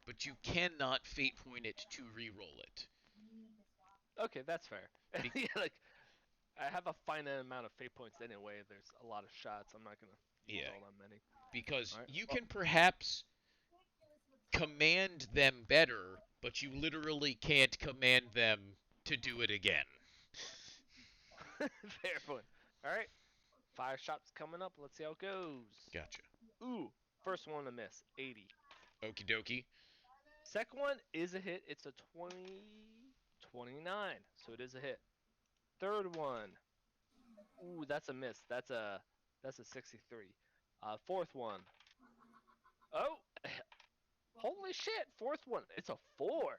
but you cannot fate point it to re-roll it. Okay, that's fair. Be- Yeah, like I have a finite amount of fate points anyway. There's a lot of shots. I'm not gonna use Yeah, all that many. because Alright. you Well, can perhaps command them better, but you literally can't command them to do it again. fair point. Alright. 5 shots coming up. Let's see how it goes. Gotcha. Ooh, first one to miss. 80. Okie dokie. Second one is a hit. It's a 29. So it is a hit. Third one. Ooh, that's a miss. That's a 63. Fourth one. Oh, holy shit! Fourth one. It's a 4.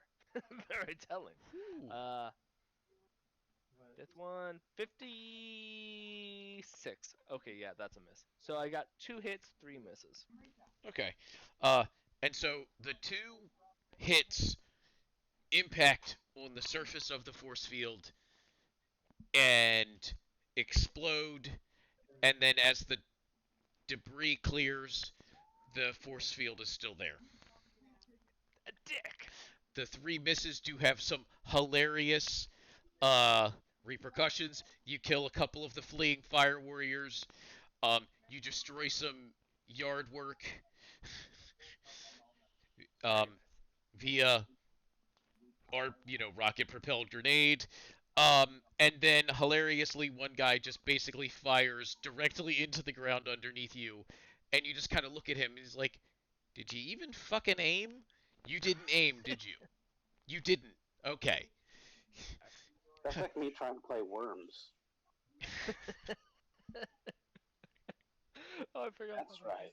Very telling. Ooh. Fifth one. 56. Okay, yeah, that's a miss. So I got 2 hits, 3 misses. Okay. And so the 2 hits impact on the surface of the force field and explode, and then as the debris clears, the force field is still there. A dick. The 3 misses do have some hilarious repercussions. You kill a couple of the fleeing fire warriors. You destroy some yard work via our, rocket propelled grenade. And then hilariously, one guy just basically fires directly into the ground underneath you, and you just kind of look at him and he's like, "Did you even fucking aim? You didn't aim, did you? You didn't. Okay." That's like me trying to play Worms. Oh, I forgot. That's right.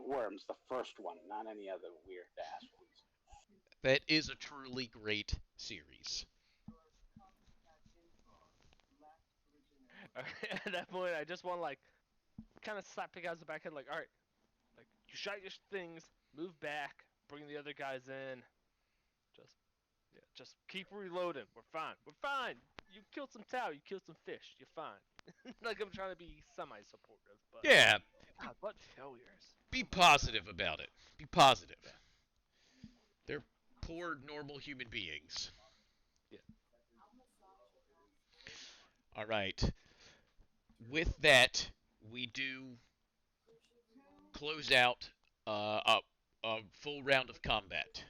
Worms, the first one, not any other weird ass ones. That is a truly great series. At that point, I just want to like kind of slap the guys in the back head, like, all right, like you shot your things, move back, bring the other guys in, just keep reloading. We're fine. We're fine. You killed some tau. You killed some fish. You're fine. Like I'm trying to be semi-supportive, but Yeah, God, what failures. be positive about it. Be positive. They're poor, normal human beings. Yeah. All right. With that, we do close out a full round of combat.